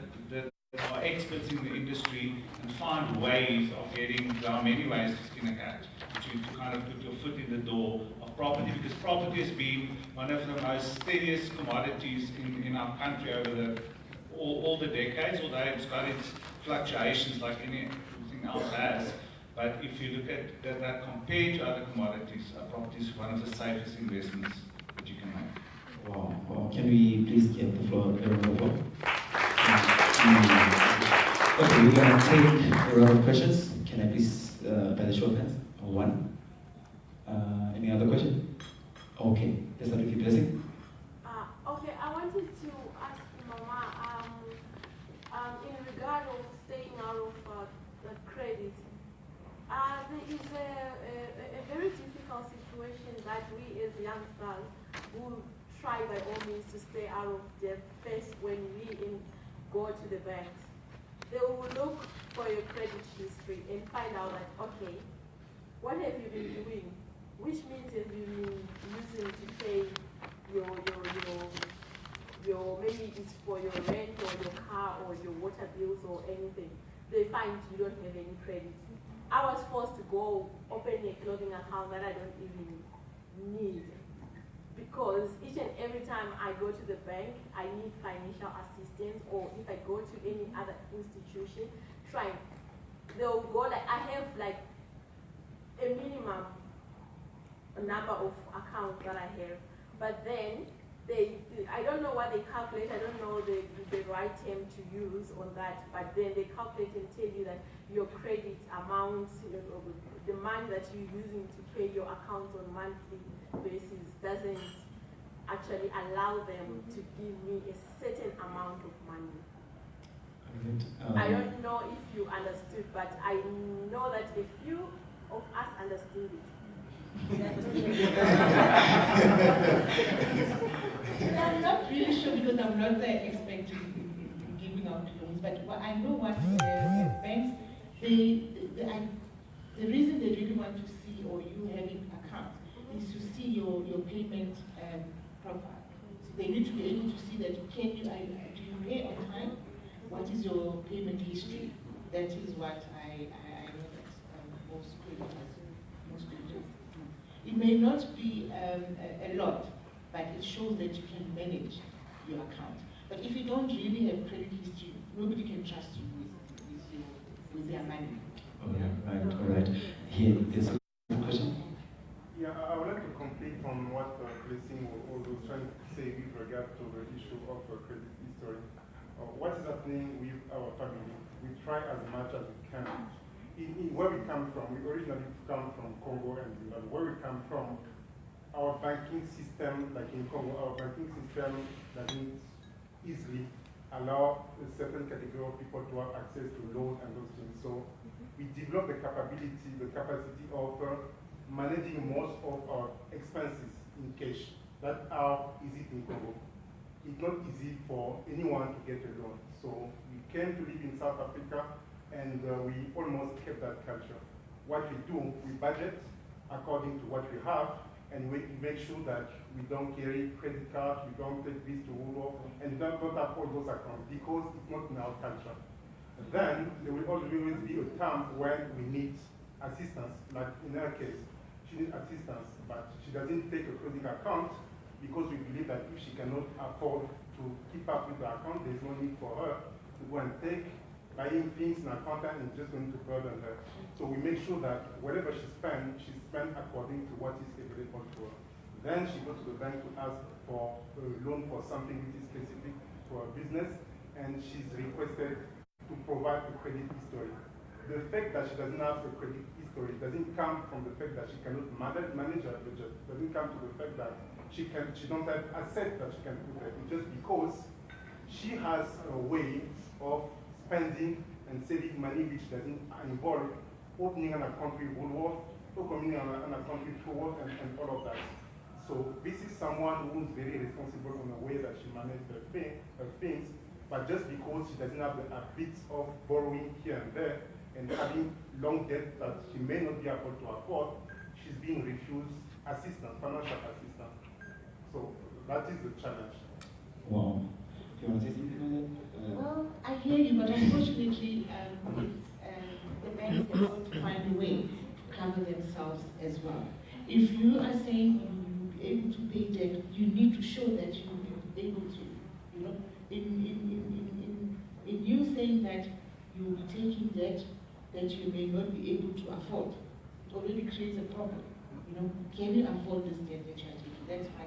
are experts in the industry and find ways of getting, there are many ways to skin a cat, to kind of put your foot in the door of property, because property has been one of the most steadiest commodities in our country over all the decades, although it's got its fluctuations like anything else has. But if you look at that compared to other commodities, property is one of the safest investments that you can make. Wow. Can we please give the floor to everyone? Okay, we're going to take a round of questions. Can I please, by the show of hands? One. Any other question? Okay, let's start with you, Blessing. Okay, I wanted to ask Mama, in regard of staying out of the credit, there is a very difficult situation that we as youngsters will try by all means to stay out of debt first when we go to the banks. They will look for your credit history and find out that, okay, what have you been doing? Which means have you been using to pay your maybe it's for your rent or your car or your water bills or anything, they find you don't have any credit. I was forced to go open a clothing account that I don't even need, because each and every time I go to the bank, I need financial assistance, or if I go to any other institution, they'll go like, I have like a minimum number of accounts that I have, but then I don't know what they calculate, I don't know the right term to use on that, but then they calculate and tell you that your credit amount, the money that you're using to pay your account on monthly basis doesn't actually allow them to give me a certain amount of money. I don't know if you understood, but I know that a few of us understood it. I'm not really sure because I'm not the expert in giving out loans, but I know what banks, the reason they really want to see, or you having accounts, is to see your payment profile. So they need to be able to see that do you pay on time? What is your payment history? That is what I know that most creditors. It may not be a lot, but it shows that you can manage your account. But if you don't really have credit history, nobody can trust you with their money. All right. Here, there's a question. Yeah, I would like to complete on what Blessing was trying to say with regard to the issue of credit history. What is happening with our family? We try as much as we can. Where we come from, we originally come from Congo and Zimbabwe. Where we come from, our banking system, like in Congo, our banking system doesn't easily allow a certain category of people to have access to loans and those things. So we develop the capacity of managing most of our expenses in cash. That's how easy in Congo. It's not easy for anyone to get a loan. So we came to live in South Africa, and we almost kept that culture. What we do, we budget according to what we have, and we make sure that we don't carry credit cards, we don't take this to Uber, and don't have all those accounts, because it's not in our culture. Then there will always be a time when we need assistance, like in her case, she needs assistance, but she doesn't take a credit account because we believe that if she cannot afford to keep up with the account, there's no need for her to go and take buying things in our account and just going to burden her. So we make sure that whatever she spends according to what is available to her. Then she goes to the bank to ask for a loan for something which is specific to her business, and she's requested to provide a credit history. The fact that she doesn't have a credit history doesn't come from the fact that she cannot manage her budget. It doesn't come to the fact that she don't have assets that she can put there. It's just because she has a way of spending and saving money which doesn't involve opening an account with Woolworth, opening an account with Truworth, and all of that. So this is someone who's very responsible in the way that she manages her things, but just because she doesn't have the habits of borrowing here and there and having long debt that she may not be able to afford, she's being refused assistance, financial assistance. So that is the challenge. Wow. Do you want to say something on that? Well, I hear you, but unfortunately, the banks have got to find a way to cover themselves as well. If you are saying you'll be able to pay debt, you need to show that you will be able to. You know, in you saying that you will be taking debt that you may not be able to afford, it already creates a problem. You know, can you afford this debt that you are taking? That's fine,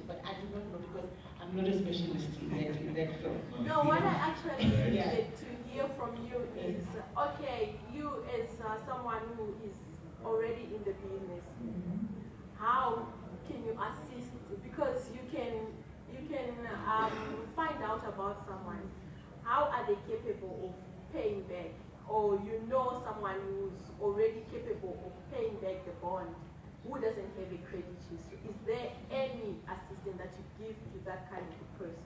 but I do not know because I'm not a specialist in that field. No, what I actually needed to hear from you is, okay, you as someone who is already in the business, how can you assist? Because you can find out about someone. How are they capable of paying back? Or you know someone who's already capable of paying back the bond, who doesn't have a credit history? Is there any assistance that you give to that kind of a person?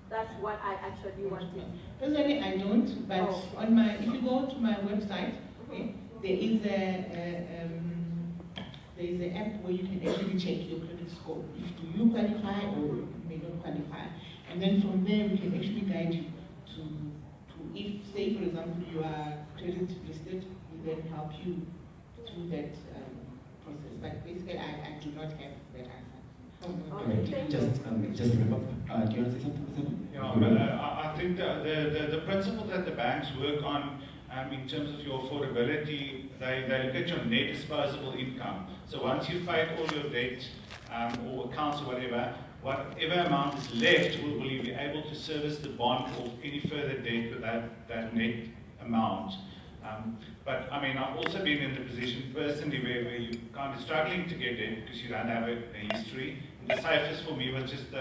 That's what I actually wanted. Personally, I don't, but on my, if you go to my website, okay, there is an app where you can actually check your credit score. If you qualify or you may not qualify. And then from there, we can actually guide you to if, say, for example, you are credit listed, we then help you through that process. But basically, I do not have that answer. Okay, Just wrap up. Do you want to say something? I think the principle that the banks work on in terms of your affordability, they look at your net disposable income. So once you've paid all your debt or accounts or whatever amount is left, will you be able to service the bond or any further debt with that net amount. But I mean, I've also been in the position personally where you're kind of struggling to get debt because you don't have a history. And the safest for me was just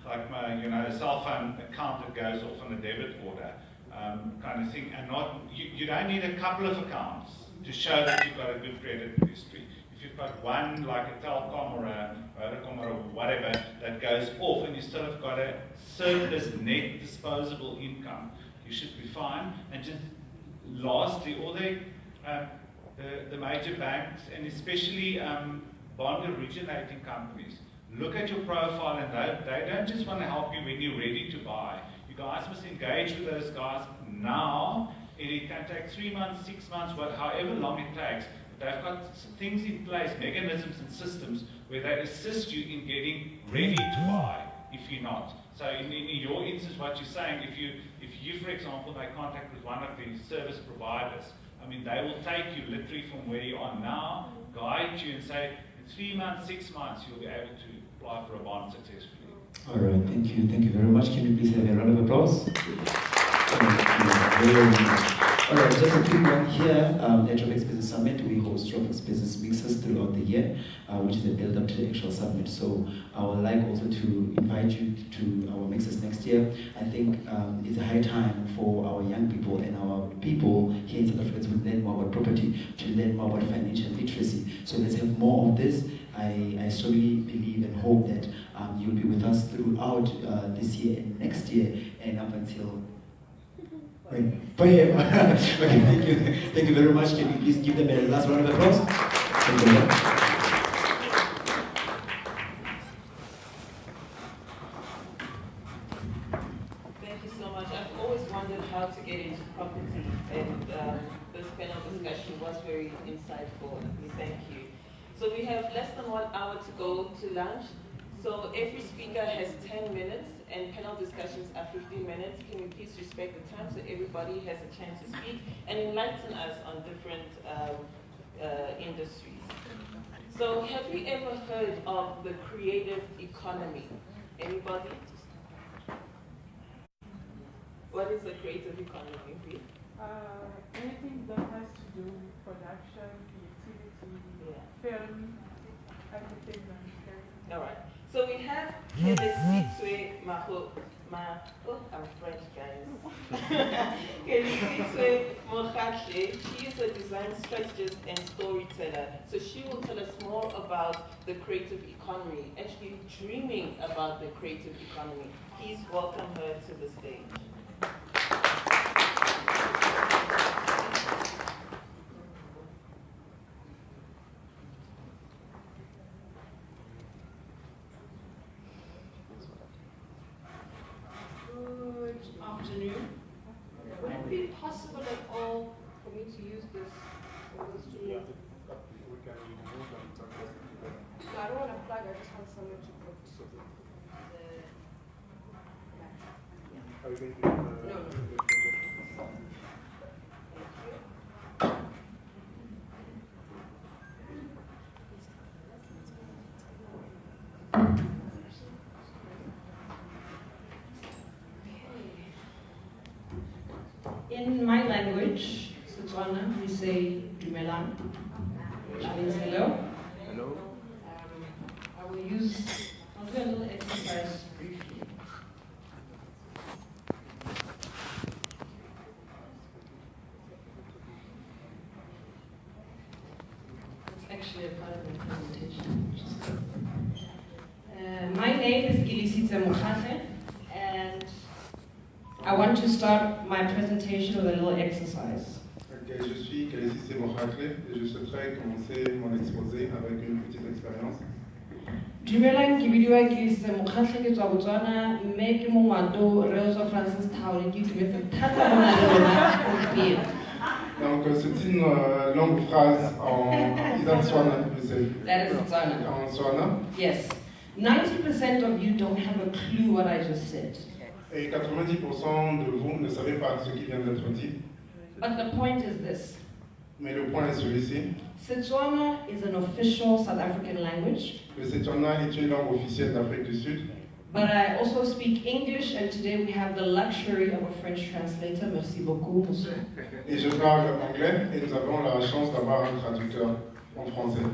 like my cell phone account that goes off on a debit order kind of thing. And you don't need a couple of accounts to show that you've got a good credit history. If you've got one, like a Telkom or a Vodacom or whatever, that goes off and you still have got a surplus net disposable income, you should be fine. And just lastly, all the major banks, and especially bond originating companies, look at your profile, and they don't just want to help you when you're ready to buy. You guys must engage with those guys now. It can take 3 months, 6 months, however long it takes. They've got things in place, mechanisms and systems where they assist you in getting ready to buy if you're not. So in your instance, what you're saying, if you, for example, make contact with one of the service providers, I mean, they will take you literally from where you are now, guide you and say, in 3 months, 6 months, you'll be able to apply for a bond successfully. All right, thank you very much. Can you please have a round of applause? All right, just a quick one here. At Tropics Business Summit, we host Tropics Business Mixers throughout the year, which is a build-up to the actual summit. So I would like also to invite you to our mixers next year. I think it's a high time for our young people and our people here in South Africa to learn more about property, to learn more about financial literacy. So let's have more of this. I strongly believe and hope that you'll be with us throughout this year and next year and up until okay, thank you very much. Can you please give them a last round of applause? Thank you. Thank you so much. I've always wondered how to get into property, and this panel discussion was very insightful. We thank you. So we have less than 1 hour to go to lunch. So every speaker has 10 minutes, and panel discussions are 15 minutes. Can we please respect the time so everybody has a chance to speak and enlighten us on different industries? So have you ever heard of the creative economy? Anybody? What is the creative economy? Anything that has to do with production, creativity, film, entertainment. All right. So we have Kelisitswe Maho. I'm French, guys. Kelisitswe Mohatle. She is a design strategist and storyteller. So she will tell us more about the creative economy, actually dreaming about the creative economy. Please welcome her to the stage. Good afternoon. Would it be possible at all for me to use this? Yeah, we can remove them. No, I don't want to plug, I just want someone to put Are you going to use No. In my language, Setswana, we say Dumelang, which means hello. Hello. I'll do a little exercise briefly. It's actually a part of my presentation, which is good. My name is Kelisitswe Mohatle, and I want to start my presentation with a little exercise. Okay, je suis Kelisitswe Mohatle et je souhaiterais commencer mon exposé avec une petite expérience. Dumelang ke bidiwa ke se mokgatlhe ke tswa Botswana mme ke mongwato re tswa Francis Town ke itumetse thata go na le rona gompieno. Donc c'est une longue phrase en Tswana, That is Tswana. En Tswana. Yes. 90% of you don't have a clue what I just said. Et 90% de vous ne savez pas ce qui vient d'être dit. But the point is this. Mais le point est celui-ci. Setswana is an official South African language. Le Setswana est une langue officielle d'Afrique du Sud. But I also speak English, and today we have the luxury of a French translator. Merci beaucoup, monsieur. Et je parle anglais et nous avons la chance d'avoir un traducteur en français.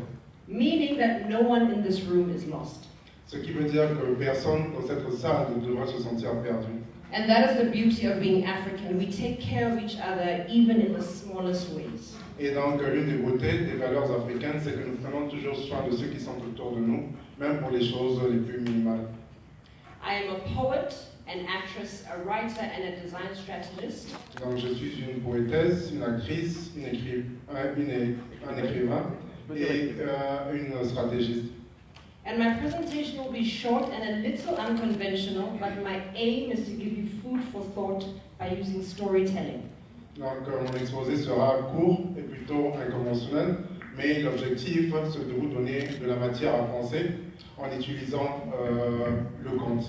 Meaning that no one in this room is lost. Ce qui veut dire que personne dans cette salle ne devrait se sentir perdu. And that is the beauty of being African. We take care of each other even in the smallest ways. Et donc, l'une des beautés des valeurs africaines, c'est que nous prenons toujours soin de ceux qui sont autour de nous, même pour les choses les plus minimales. I am a poet, an actress, a writer, and a design strategist. Donc, je suis une poétesse, une actrice, un écrivain et une stratégiste. And my presentation will be short and a little unconventional, but my aim is to give you food for thought by using storytelling. Donc, mon exposé sera court et plutôt inconventionnel, mais l'objectif, c'est de vous donner de la matière à penser en utilisant le conte.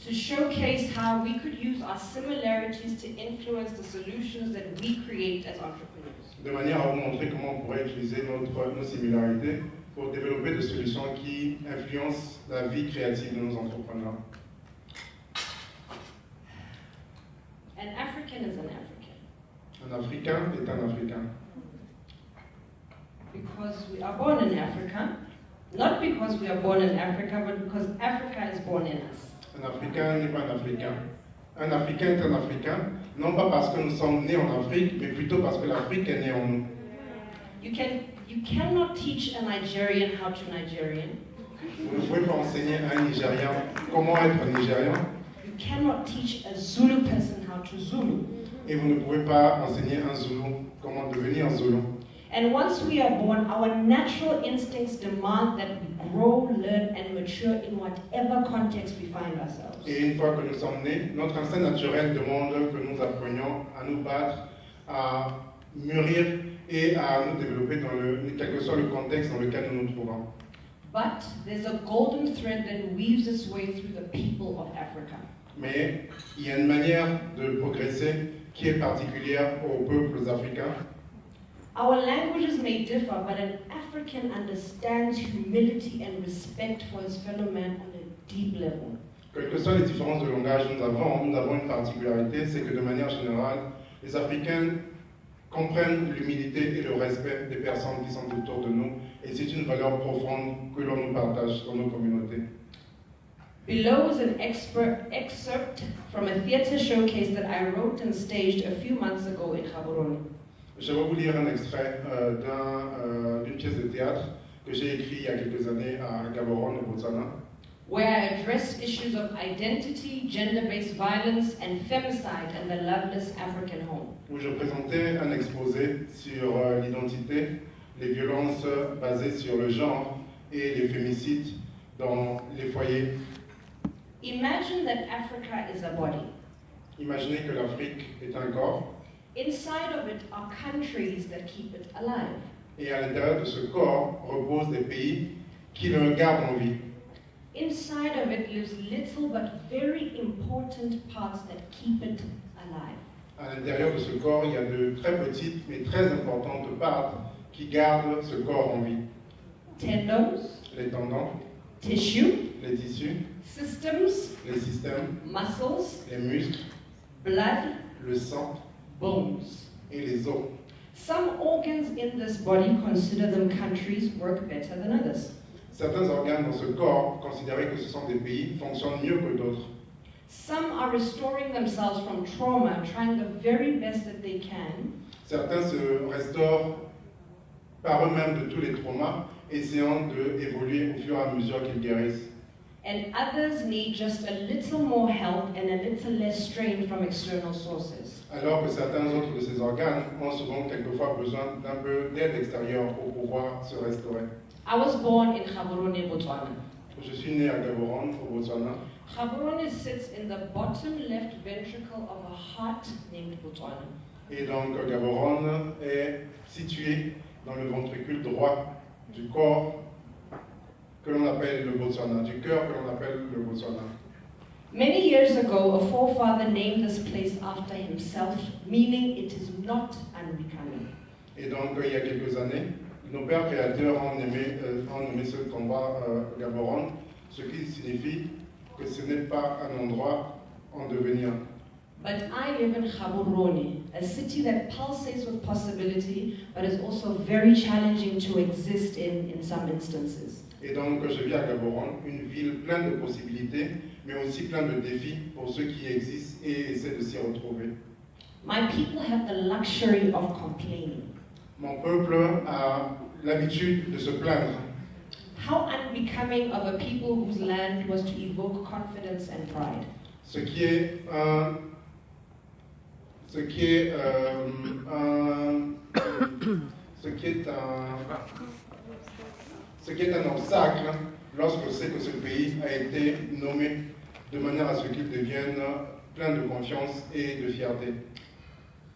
To showcase how we could use our similarities to influence the solutions that we create as entrepreneurs. De manière à vous montrer comment on pourrait utiliser nos similarités pour développer des solutions qui influencent la vie créative de nos entrepreneurs. An African is an African. Un Africain est un Africain. Because we are born in Africa, not because we are born in Africa, but because Africa is born in us. Un Africain n'est pas un Africain. Un Africain est un Africain, non pas parce que nous sommes nés en Afrique, mais plutôt parce que l'Afrique est née en nous. You cannot teach a Nigerian how to Nigerian. Vous ne pouvez pas enseigner à un Nigérien comment être Nigérian. You cannot teach a Zulu person how to Zulu. Et vous ne pouvez pas enseigner un Zoulou comment devenir Zoulou. And once we are born, our natural instincts demand that we grow, learn, and mature in whatever context we find ourselves. Et une fois que nous sommes nés, notre instinct naturel demande que nous apprenions à nous battre, à mûrir et à nous développer dans quel que soit le contexte dans lequel nous nous trouvons. But there's a golden thread that weaves its way through the people of Africa. Mais il y a une manière de progresser qui est particulière aux peuples africains. Our languages may differ, but an African understands humility and respect for his fellow man on a deep level. Quelles que soient les différences de langage que nous avons une particularité, c'est que de manière générale, les Africains comprennent l'humilité et le respect des personnes qui sont autour de nous, et c'est une valeur profonde que l'on nous partage dans nos communautés. Below is an excerpt from a theatre showcase that I wrote and staged a few months ago in Gaborone. Je vais vous lire un extrait d'une pièce de théâtre que j'ai écrite il y a quelques années à Gaborone, au Botswana, where I addressed issues of identity, gender-based violence, and femicide in the loveless African home. Où je présentais un exposé sur l'identité, les violences basées sur le genre et les fémicides dans les foyers. Imagine that Africa is a body. Imaginez que l'Afrique est un corps. Inside of it are countries that keep it alive. Et à l'intérieur de ce corps reposent des pays qui le gardent en vie. Inside of it lives little but very important parts that keep it alive. À l'intérieur de ce corps, il y a de très petites mais très importantes parts qui gardent ce corps en vie. Tendons, les tendons, tissue, les tissus, systems, les systèmes, muscles, les muscles, blood, le sang, bones. Et les os. Some organs in this body, consider them countries, work better than others. Certains organes dans ce corps, considérés que ce sont des pays, fonctionnent mieux que d'autres. Some are restoring themselves from trauma, trying the very best that they can. Certains se restaurent par eux-mêmes de tous les traumas, essayant d'évoluer au fur et à mesure qu'ils guérissent. and others need just a little more help and a little less strain from external sources. Alors que certains autres de ces organes ont souvent quelquefois besoin d'un peu d'aide extérieure pour pouvoir se restaurer. I was born in Gaborone, Botswana. Je suis né à Gaborone, au Botswana. Gaborone sits in the bottom left ventricle of a heart named Botswana. Et donc Gaborone est situé dans le ventricule droit du corps que l'on appelle le Botswana, du cœur que l'on appelle le Botswana. Many years ago, a forefather named this place after himself, meaning it is not unbecoming. Et donc il y a quelques années, nos pères créateurs ont nommé cet endroit Gaborone, ce qui signifie que ce n'est pas un endroit en devenir. But I live in Gaborone, a city that pulsates with possibility, but is also very challenging to exist in some instances. Et donc je vis à Gaborone, une ville pleine de possibilités, mais aussi plein de défis pour ceux qui existent et essaient de s'y retrouver. My people have the luxury of complaining. Mon peuple a l'habitude de se plaindre. How unbecoming of a people whose land was to evoke confidence and pride. Ce qui est un obstacle lorsqu'on sait que ce pays a été nommé de manière à ce qu'il devienne plein de confiance et de fierté.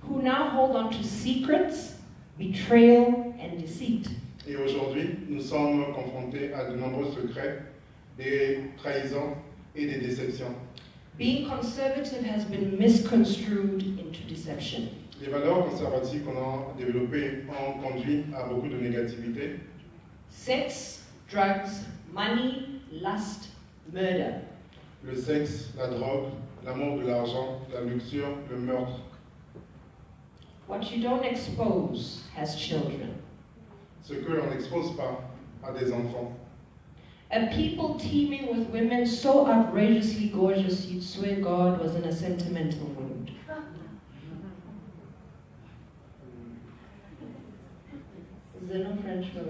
Who now hold on to secrets, betrayal and deceit. Et aujourd'hui, nous sommes confrontés à de nombreux secrets, des trahisons et des déceptions. Being conservative has been misconstrued into deception. Les valeurs conservatives qu'on a développées ont conduit à beaucoup de négativité. Sex, drugs, money, lust, murder. Le sexe, la drogue, l'amour de l'argent, la luxure, le meurtre. What you don't expose has children. Ce que l'on n'expose pas à des enfants. A people teeming with women so outrageously gorgeous you'd swear God was in a sentimental mood. Is there no French for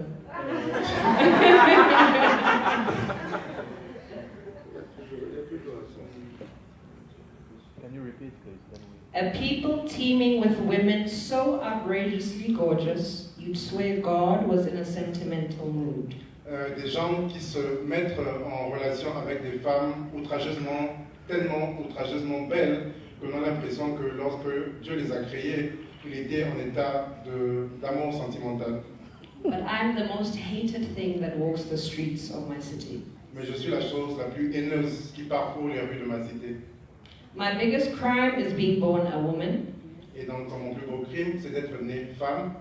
Can you repeat, please? A people teeming with women so outrageously gorgeous, you'd swear God was in a sentimental mood. Des gens qui se mettent en relation avec des femmes tellement outrageusement belles que l'on a l'impression que lorsque Dieu les a créées, il était en état d'amour sentimental. But I'm the most hated thing that walks the streets of my city. Mais je suis la chose la plus haineuse qui parcourt les rues de ma cité. My biggest crime is being born a woman. Et donc mon plus gros crime, c'est d'être née femme.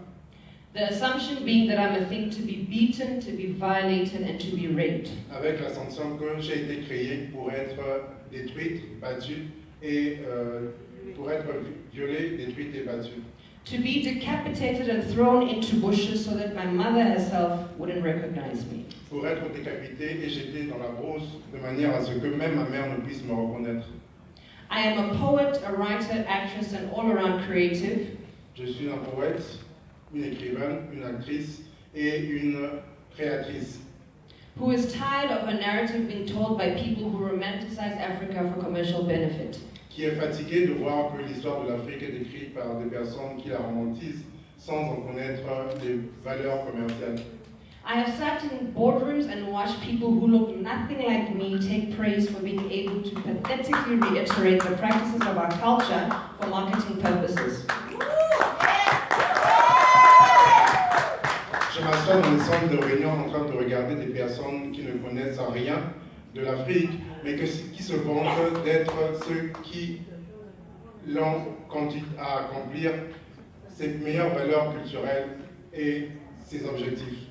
The assumption being that I'm a thing to be beaten, to be violated, and to be raped. Avec l'assumption que j'ai été créée pour être détruite, battue, et pour être violée, détruite et battue. To be decapitated and thrown into bushes so that my mother herself wouldn't recognize me. Pour être décapitée et jetée dans la brousse de manière à ce que même ma mère ne puisse me reconnaître. I am a poet, a writer, actress, and all-around creative. Je suis un poète, une écrivaine, une actrice et une créatrice. Who is tired of a narrative being told by people who romanticize Africa for commercial benefit. Qui est fatigué de voir que l'histoire de l'Afrique est décrite par des personnes qui la romantisent sans en connaître les valeurs commerciales. I have sat in boardrooms and watched people who look nothing like me take praise for being able to pathetically reiterate the practices of our culture for marketing purposes. Je m'assois dans les centres de réunion en train de regarder des personnes qui ne connaissent rien de l'Afrique, mais qui se vantent d'être ceux qui l'ont conduit à accomplir ses meilleures valeurs culturelles et ses objectifs.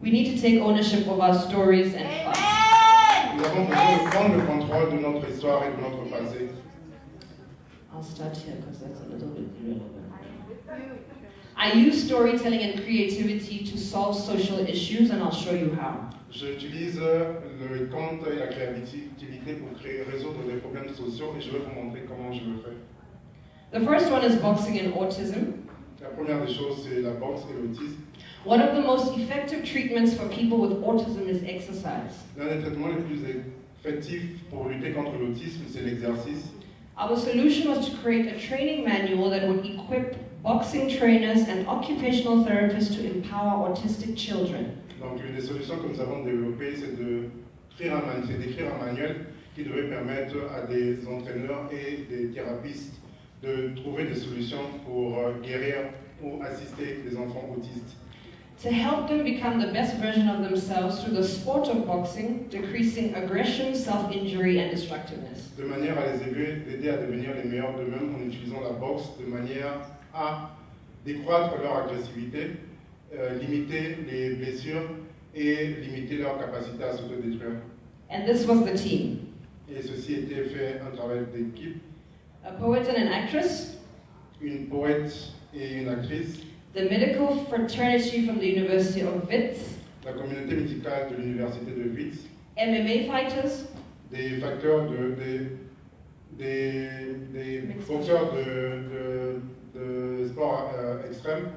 We need to take ownership of our stories and past. Nous avons besoin de prendre le contrôle de notre histoire et de notre passé. I'll start here because that's a little bit irrelevant. I use storytelling and creativity to solve social issues, and I'll show you how. J'utilise le conte et la créativité pour résoudre des problèmes sociaux et je vais vous montrer comment je le fais. The first one is boxing and autism. La première des choses, c'est la boxe et l'autisme. One of the most effective treatments for people with autism is exercise. L'un des traitements les plus effectifs pour lutter contre l'autisme, c'est l'exercice. Our solution was to create a training manual that would equip boxing trainers and occupational therapists to empower autistic children. Donc, une des solutions que nous avons développées, c'est d'écrire un manuel qui devrait permettre à des entraîneurs et des thérapeutes de trouver des solutions pour guérir ou assister les enfants autistes. To help them become the best version of themselves through the sport of boxing, decreasing aggression, self-injury, and destructiveness. De manière à les aider à devenir les meilleurs d'eux-mêmes en utilisant la boxe de manière à décroître leur agressivité, limiter les blessures et limiter leur capacité à s'autodétruire. And this was the team. Et ceci était fait un travail d'équipe. A poet and an actress, une poète et une actrice, the medical fraternity from the University of Wits, la communauté médicale de l'université de Wits, MMA fighters, des boxeurs de sport extrême,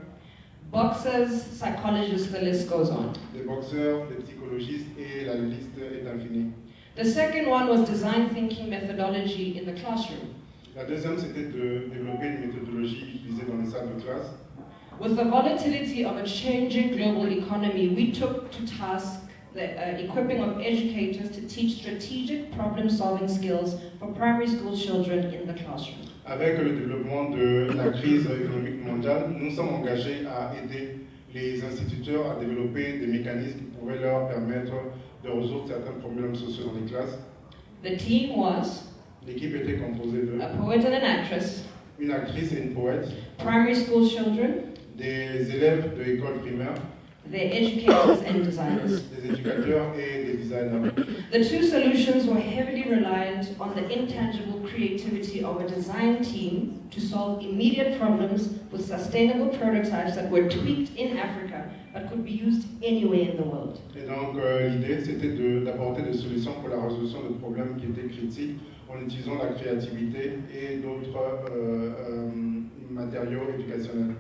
boxers, psychologists, the list goes on. des boxeurs, des psychologistes et la liste est infinie. The second one was design thinking methodology in the classroom. La deuxième, c'était de développer une méthodologie utilisée dans les salles de classe. With the volatility of a changing global economy, we took to task the equipping of educators to teach strategic problem-solving skills for primary school children in the classroom. Avec le développement de la crise économique mondiale, nous sommes engagés à aider les instituteurs à développer des mécanismes qui pourraient leur permettre de résoudre certains problèmes sociaux dans les classes. The team was L'équipe était composée de a poet and an actress, une actrice et une poète, primary school children, des élèves de l'école primaire, their educators and designers. des éducateurs et des designers. The two solutions were heavily reliant on the intangible creativity of a design team to solve immediate problems with sustainable prototypes that were tweaked in Africa but could be used anywhere in the world. Et donc l'idée c'était d'apporter des solutions pour la résolution de problèmes qui étaient critiques en utilisant la créativité et d'autres matériaux éducationnels.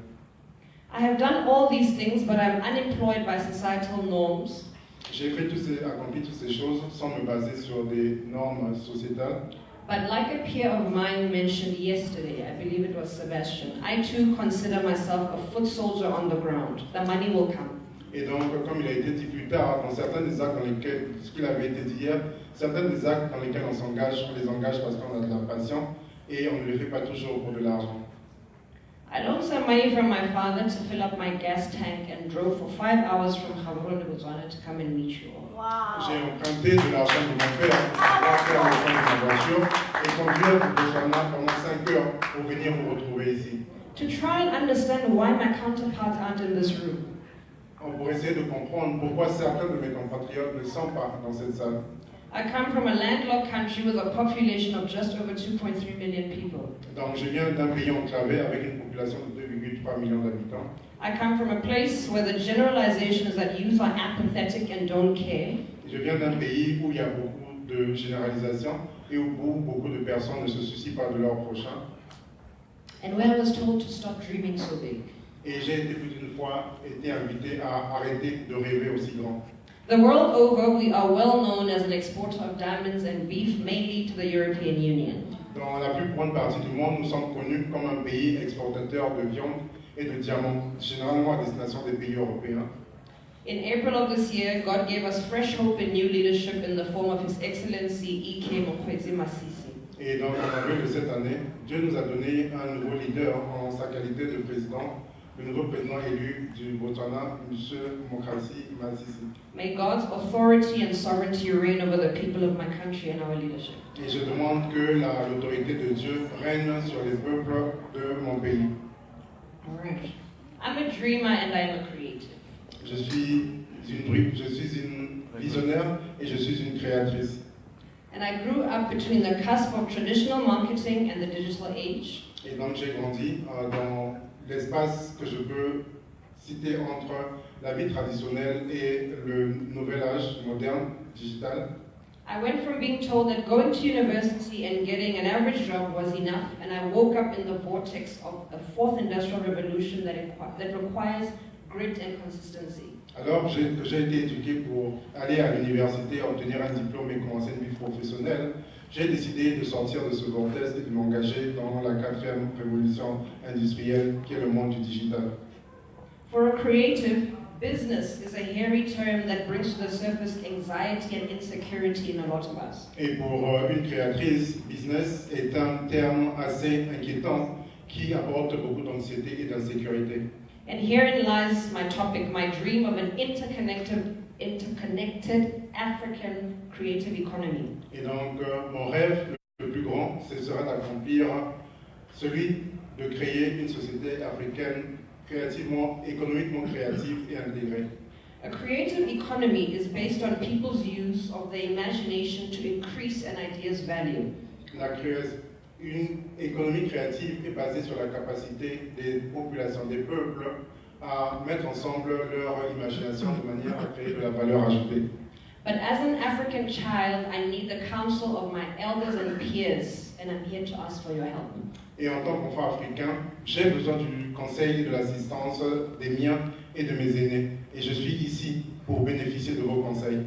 I have done all these things, but I'm unemployed by societal norms. J'ai accompli toutes ces choses sans me baser sur des normes sociétales. But like a peer of mine mentioned yesterday, I believe it was Sebastian, I too consider myself a foot soldier on the ground. The money will come. Et donc, comme il a été dit plus tard, dans certains des actes dans lesquels, ce qu'il avait été dit hier, certains des actes dans lesquels on les engage parce qu'on a de la passion et on ne les fait pas toujours pour de l'argent. I loaned some money from my father to fill up my gas tank and drove for 5 hours from Gaborone, Botswana to come and meet you all. Wow. J'ai emprunté de l'argent de mon père pour faire le fond de ma voiture et conduire de Botswana pendant 5 heures pour venir vous retrouver ici. To try and understand why my counterparts aren't in this room. Pour essayer de comprendre pourquoi certains de mes compatriotes ne sont pas dans cette salle. I come from a landlocked country with a population of just over 2.3 million people. Donc je viens d'un pays enclavé avec une population de 2,3 millions d'habitants. I come from a place where the generalization is that youth are apathetic and don't care. Je viens d'un pays où il y a beaucoup de généralisation et où beaucoup de personnes ne se soucient pas de leur prochain. And where I was told to stop dreaming so big. Et j'ai été plus d'une fois invité à arrêter de rêver aussi grand. The world over, we are well known as an exporter of diamonds and beef, mainly to the European Union. Dans la plus grande partie du monde, nous sommes connus comme un pays exportateur de viande et de diamants, généralement à destination des pays européens. In April of this year, God gave us fresh hope and new leadership in the form of His Excellency E.K. Mokgweetsi Masisi. Et donc en avril de cette année, Dieu nous a donné un nouveau leader en sa qualité de président. Le nouveau président élu du Botswana, M. Mokgweetsi Masisi. May God's authority and sovereignty reign over the people of my country and our leadership. Et je demande que l'autorité de Dieu règne sur les peuples de mon pays. All right. I'm a dreamer and I am a creative. Je suis une visionnaire et je suis une créatrice. And I grew up between the cusp of traditional marketing and the digital age. Et donc j'ai grandi dans l'espace que je peux citer entre la vie traditionnelle et le nouvel âge moderne, digital. I went from being told that going to university and getting an average job was enough, and I woke up in the vortex of a fourth industrial revolution that requires grit and consistency. Alors que j'ai été éduqué pour aller à l'université, obtenir un diplôme et commencer une vie professionnelle, j'ai décidé de sortir de ce vortex et de m'engager dans la 4e révolution industrielle qui est le monde du digital. For a creative, business is a hairy term that brings to the surface anxiety and insecurity in a lot of us. Et pour une créatrice, business est un terme assez inquiétant qui apporte beaucoup d'anxiété et d'insécurité. And herein lies my topic, my dream of an interconnected African creative economy. Et donc, mon rêve le plus grand, ce sera d'accomplir celui de créer une société africaine économiquement créative et intégrée. A creative economy is based on people's use of their imagination to increase an idea's value. Une économie créative est basée sur la capacité des populations, des peuples, à mettre ensemble leur imagination de manière à créer de la valeur ajoutée. But as an African child, I need the counsel of my elders and peers, and I'm here to ask for your help. Et en tant qu'enfant africain, j'ai besoin du conseil et de l'assistance des miens et de mes aînés. Et je suis ici pour bénéficier de vos conseils.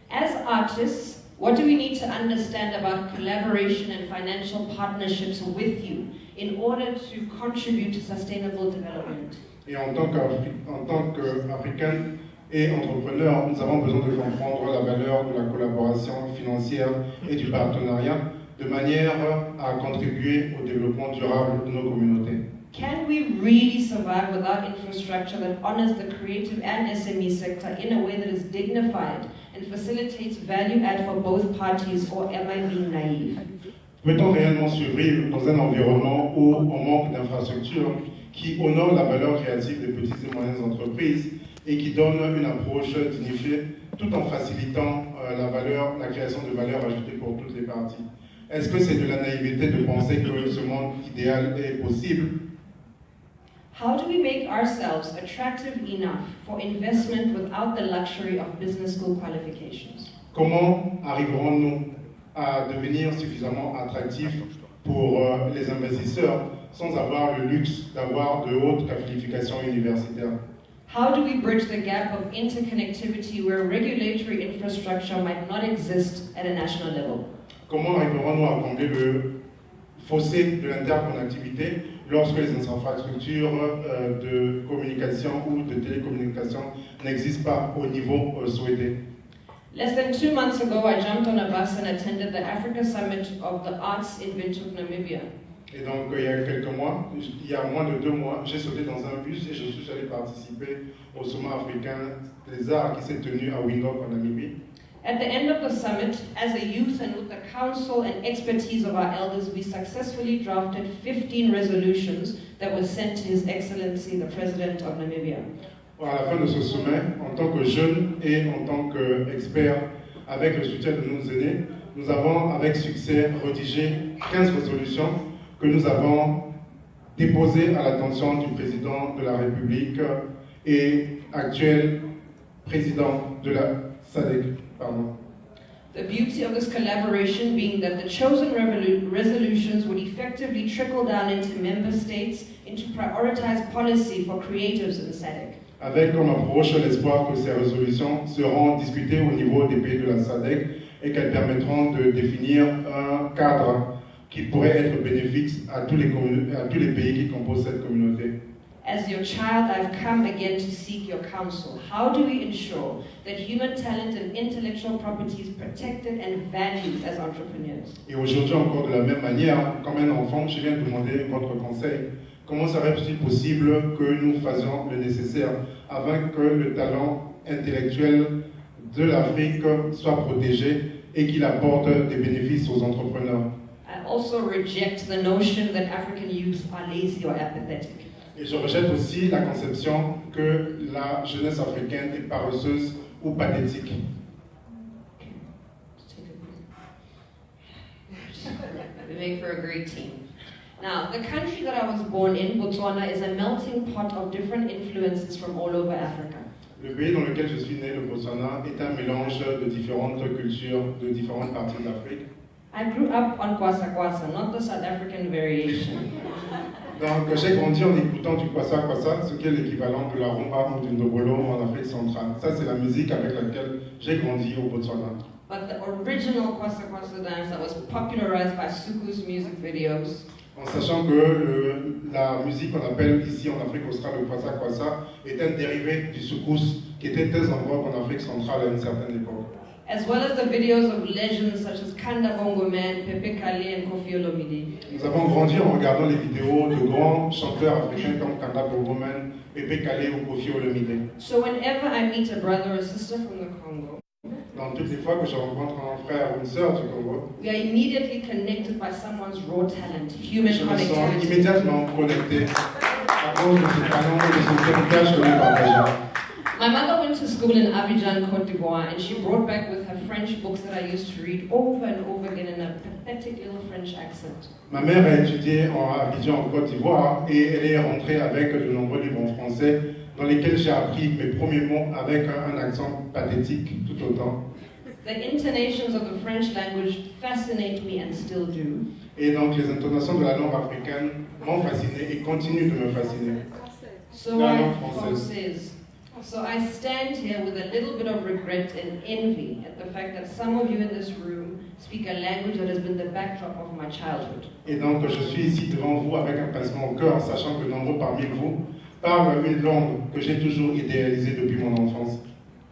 As artists, what do we need to understand about collaboration and financial partnerships with you in order to contribute to sustainable development? Et en tant qu'Africains et entrepreneurs, nous avons besoin de comprendre la valeur de la collaboration financière et du partenariat de manière à contribuer au développement durable de nos communautés. Can we really survive without infrastructure that honors the creative and SME sector in a way that is dignified and facilitates value add for both parties, or am I being naive? Peut-on réellement survivre dans un environnement où on manque d'infrastructures qui honore la valeur créative des petites et moyennes entreprises et qui donne une approche dignifiée tout en facilitant la création de valeur ajoutée pour toutes les parties? Est-ce que c'est de la naïveté de penser que ce monde idéal est possible? How do we make ourselves attractive enough for investment without the luxury of business school qualifications? Comment arriverons-nous à devenir suffisamment attractifs pour les investisseurs sans avoir le luxe d'avoir de hautes qualifications universitaires? How do we bridge the gap of interconnectivity where regulatory infrastructure might not exist at a national level? Comment arriverons-nous à combler le fossé de l'interconnectivité lorsque les infrastructures de communication ou de télécommunication n'existent pas au niveau souhaité? Less than 2 months ago, I jumped on a bus and attended the Africa Summit of the Arts in Windhoek, Namibia. Et donc, il y a moins de 2 mois, j'ai sauté dans un bus et je suis allé participer au sommet africain des arts qui s'est tenu à Windhoek, en Namibie. At the end of the summit, as a youth and with the counsel and expertise of our elders, we successfully drafted 15 resolutions that were sent to His Excellency, the President of Namibia. À la fin de ce sommet, en tant que jeunes et en tant qu'experts, avec le soutien de nos aînés, nous avons avec succès rédigé 15 résolutions que nous avons déposées à l'attention du président de la République et actuel président de la SADC. The beauty of this collaboration being that the chosen resolutions would effectively trickle down into member states into prioritized policy for creatives in SADC. Avec comme approche l'espoir que ces résolutions seront discutées au niveau des pays de la SADC et qu'elles permettront de définir un cadre qui pourrait être bénéfique à tous les pays qui composent cette communauté. As your child, I've come again to seek your counsel. How do we ensure that human talent and intellectual property is protected and valued as entrepreneurs? Et aujourd'hui encore de la même manière, comme un enfant, je viens de demander votre conseil. Comment serait-il possible que nous fassions le nécessaire afin que le talent intellectuel de l'Afrique soit protégé et qu'il apporte des bénéfices aux entrepreneurs? I also reject the notion that African youth are lazy or apathetic. Et je rejette aussi la conception que la jeunesse africaine est paresseuse ou pathétique. We make for a great team. Now, the country that I was born in, Botswana, is a melting pot of different influences from all over Africa. Le pays dans lequel je suis né, le Botswana, est un mélange de différentes cultures de différentes parties d'Afrique. I grew up on kwasa kwasa, not the South African variation. Donc j'ai grandi en écoutant du kwasa kwasa, ce qui est l'équivalent de la rumba ou du ndobolo en Afrique centrale. Ça c'est la musique avec laquelle j'ai grandi au Botswana. But the original kwasa kwasa dance that was popularized by Suku's music videos, en sachant que la musique qu'on appelle ici en Afrique australe le kwasa kwasa est un dérivé du soukous qui était très en vogue en Afrique centrale à une certaine époque. as well as the videos of legends such as Kanda Bongo Man, Pepe Kale, and Kofi Olomide. Nous avons grandi en regardant les vidéos de grands chanteurs africains comme Kanda Bongo Man, Pepe Kale ou Kofi Olomide. So whenever I meet a brother or sister from the Congo, dans toutes les fois que je rencontre un frère ou une sœur du Congo, we are immediately connected by someone's raw talent, human je me sens connectivity. immédiatement connecté à cause de ce talent et de ce héritage que nous partageons. My mother went to school in Abidjan, Côte d'Ivoire, and she brought back with her French books that I used to read over and over again in a pathetic little French accent. Ma mère a étudié en Abidjan, en Côte d'Ivoire, et elle est rentrée avec de nombreux livres en français dans lesquels j'ai appris mes premiers mots avec un accent pathétique tout autant. The intonations of the French language fascinate me and still do. Et donc les intonations de la langue africaine m'ont fasciné et continuent de me fasciner. So I stand here with a little bit of regret and envy at the fact that some of you in this room speak a language that has been the backdrop of my childhood. Et donc je suis ici devant vous avec un pincement au cœur, sachant que nombreux parmi vous parlent une langue que j'ai toujours idéalisée depuis mon enfance.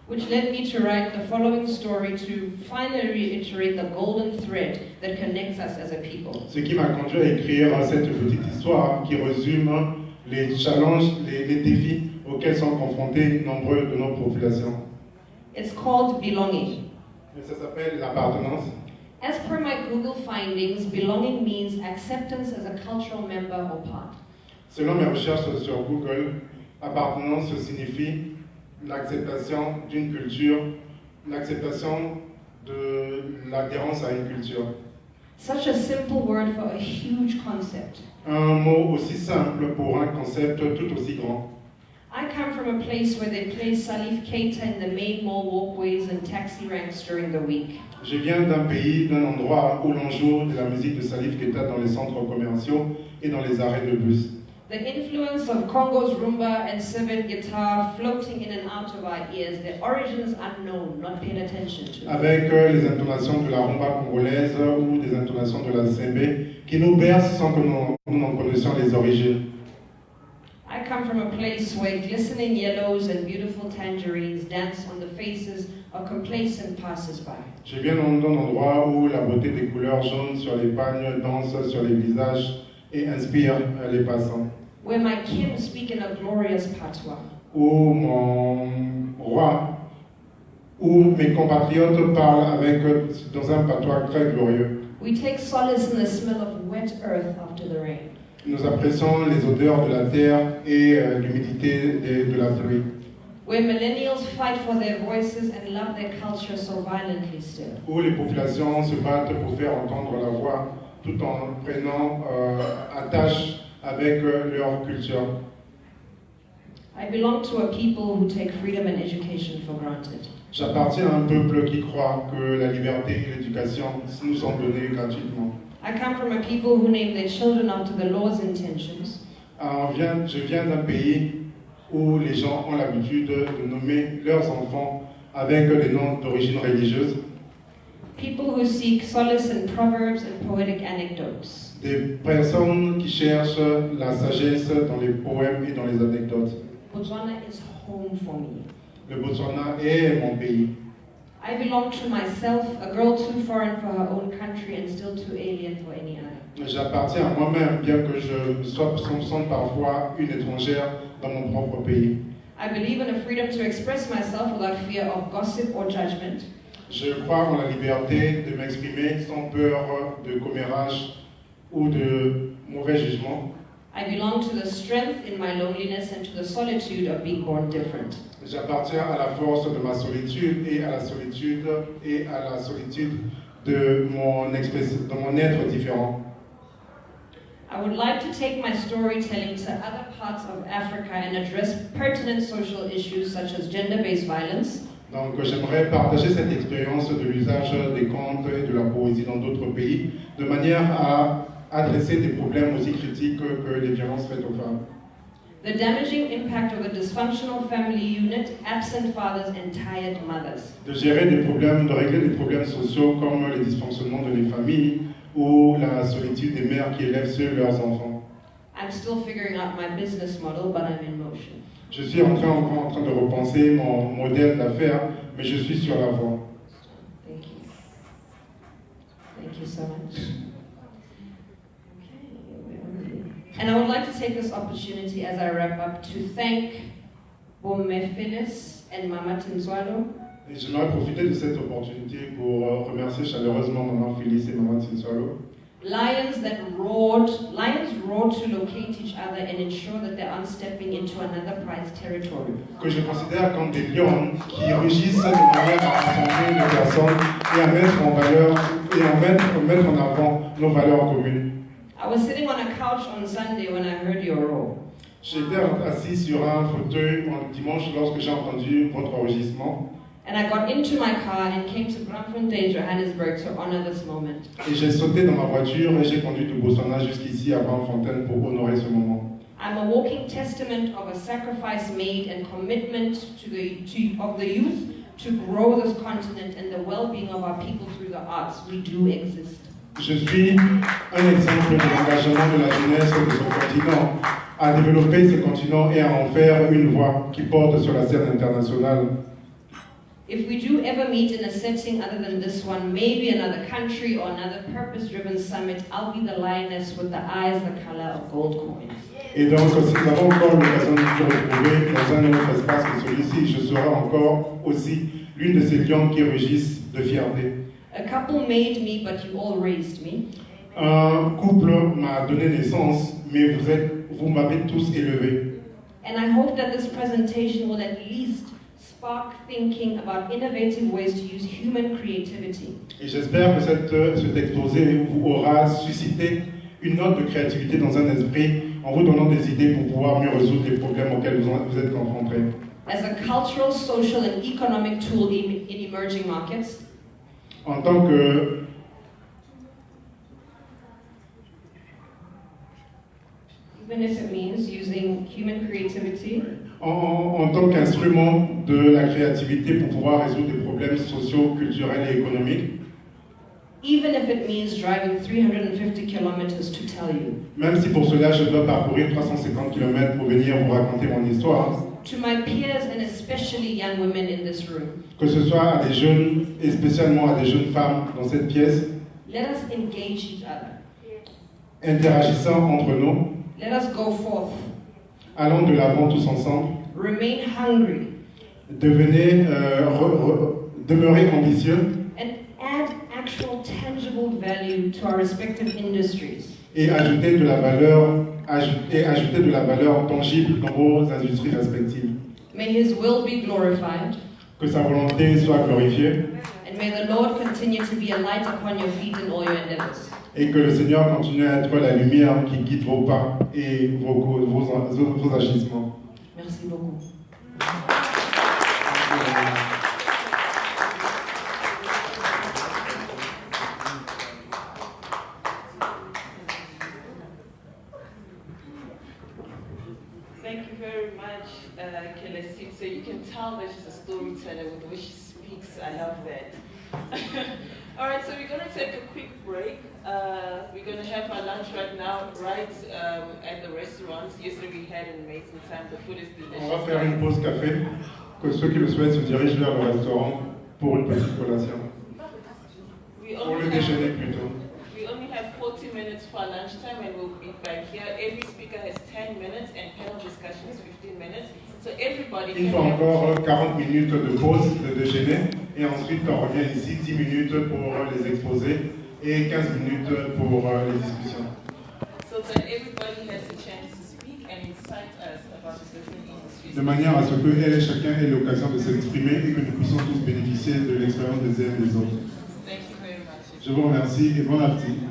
Which led me to write the following story to finally reiterate the golden thread that connects us as a people. Ce qui m'a conduit à écrire cette petite histoire qui résume les challenges, les défis auxquels sont confrontés nombreux de nos populations. It's called belonging. Et ça s'appelle l'appartenance. As per my Google findings, belonging means acceptance as a cultural member or part. Selon mes recherches sur Google, appartenance signifie l'acceptation d'une culture, l'acceptation de l'adhérence à une culture. Such a simple word for a huge concept. Un mot aussi simple pour un concept tout aussi grand. I come from a place where they play Salif Keita in the main mall walkways and taxi ranks during the week. Je viens d'un pays, d'un endroit où l'on joue de la musique de Salif Keita dans les centres commerciaux et dans les arrêts de bus. The influence of Congo's rumba and civet guitar floating in and out of our ears, their origins unknown, not paid attention to. Avec les intonations de la rumba congolaise ou des intonations de la sembe qui nous bercent sans que nous n'en connaissions les origines. I come from a place where glistening yellows and beautiful tangerines dance on the faces of complacent passers-by. Je viens d'un endroit où la beauté des couleurs jaunes sur les pagnes danse sur les visages et inspire les passants. Where my kin speak in a glorious patois. Où mon roi, où mes compatriotes parlent dans un patois très glorieux. We take solace in the smell of wet earth after the rain. Nous apprécions les odeurs de la terre et l'humidité de la pluie. Where millennials fight for their voices and love their culture so violently still. Où les populations se battent pour faire entendre la voix tout en prenant attache avec leur culture. I belong to a people who take freedom and education for granted. J'appartiens à un peuple qui croit que la liberté et l'éducation nous sont données gratuitement. I come from a people who name their children after the Lord's intentions. Je viens d'un pays où les gens ont l'habitude de nommer leurs enfants avec des noms d'origine religieuse. People who seek solace in proverbs and poetic anecdotes. Des personnes qui cherchent la sagesse dans les poèmes et dans les anecdotes. Botswana is home for me. Le Botswana est mon pays. I belong to myself, a girl too foreign for her own country and still too alien for any other. J'appartiens à moi-même, bien que je sente parfois une étrangère dans mon propre pays. I believe in a freedom to express myself without fear of gossip or judgment. Je crois en la liberté de m'exprimer sans peur de commérage ou de mauvais jugement. I belong to the strength in my loneliness and to the solitude of being born different. J'appartiens à la force de ma solitude et à la solitude de mon être différent. I would like to take my storytelling to other parts of Africa and address pertinent social issues such as gender-based violence, Donc j'aimerais partager cette expérience de l'usage des contes et de la poésie dans d'autres pays, de manière à adresser des problèmes aussi critiques que les violences faites aux femmes. The damaging impact of a dysfunctional family unit, absent fathers and tired mothers. De gérer des problèmes, de régler des problèmes sociaux comme les dysfonctionnements de les familles ou la solitude des mères qui élèvent seuls leurs enfants. I'm still figuring out my business model, but I'm in motion. Je suis encore en train de repenser mon modèle d'affaires, mais je suis sur la voie. Thank you. Thank you so much. Okay. And I would like to take this opportunity as I wrap up to thank Bomme Phyllis and Mama Tinswalo. Et j'aimerais profiter de cette opportunité pour remercier chaleureusement Maman Phyllis et Maman Tinswalo. Lions roar to locate each other and ensure that they aren't stepping into another prize territory. Que je considère comme des lions qui rugissent de manière à rassembler les personnes et à mettre en valeur et à mettre en avant nos valeurs communes. I was sitting on a couch on Sunday when I heard your roar. J'étais assis sur un fauteuil un dimanche lorsque j'ai entendu votre rugissement. And I got into my car and came to Braamfontein, Johannesburg to honor this moment. Et j'ai sauté dans ma voiture et j'ai conduit de Botswana jusqu'ici à Braamfontein pour honorer ce moment. I'm a walking testament of a sacrifice made and commitment of the youth to grow this continent and the well-being of our people through the arts. We do exist. Je suis un exemple de l'engagement de la jeunesse de ce continent à développer ce continent et à en faire une voix qui porte sur la scène internationale. If we do ever meet in a setting other than this one, maybe another country or another purpose-driven summit, I'll be the lioness with the eyes the color of gold coins. Et donc, si nous avons encore l'occasion de nous retrouver dans un autre espace que celui-ci, je serai encore aussi l'une de ces lions qui rugissent de fierté. A couple made me, but you all raised me. Un couple m'a donné naissance, mais vous m'avez tous élevé. And I hope that this presentation will at least spark thinking about innovative ways to use human creativity. Et j'espère que cet exposé vous aura suscité une note de créativité dans un esprit en vous donnant des idées pour pouvoir mieux résoudre les problèmes auxquels vous êtes confrontés. As a cultural, social, and economic tool in emerging markets, en tant que even if it means using human creativity, en tant qu'instrument de la créativité pour pouvoir résoudre des problèmes sociaux, culturels et économiques. Even if it means driving 350 kilometers to tell you. Même si pour cela je dois parcourir 350 km pour venir vous raconter mon histoire. To my peers and especially young women in this room. Que ce soit à des jeunes et spécialement à des jeunes femmes dans cette pièce. Let us engage each other. Interagissant entre nous. Let us go forth. Allons de l'avant tous ensemble. Remain hungry. Demeurez ambitieux. And add actual tangible value to our respective industries. Et ajouter de la valeur tangible dans vos industries respectives. May His will be glorified. Que sa volonté soit glorifiée. And may the Lord continue to be a light upon your feet in all your endeavors. Et que le Seigneur continue à être la lumière qui guide vos pas et vos agissements. Merci beaucoup. Thank you very much, Kelesi. So you can tell that she's a storyteller with the way she speaks. I love that. All right, so we're going to take a quick break. We're going to have our lunch right now, right at the restaurants. Yesterday we had an amazing time. The food is delicious. On va faire une pause café. Que ceux qui le souhaitent se dirigent vers le restaurant pour une petite collation. Pour le déjeuner plutôt. We only have 40 minutes for lunchtime and we'll be back here. Every speaker has 10 minutes and panel discussion is 15 minutes. So everybody Il faut encore 40 minutes de pause de déjeuner et ensuite on revient ici 10 minutes pour les exposés et 15 minutes pour les discussions. So that everybody has a chance to speak and incite us about the different industries. De manière à ce que elle et chacun ait l'occasion de s'exprimer et que nous puissions tous bénéficier de l'expérience des uns et des autres. Thank you very much. Je vous remercie et bon appétit.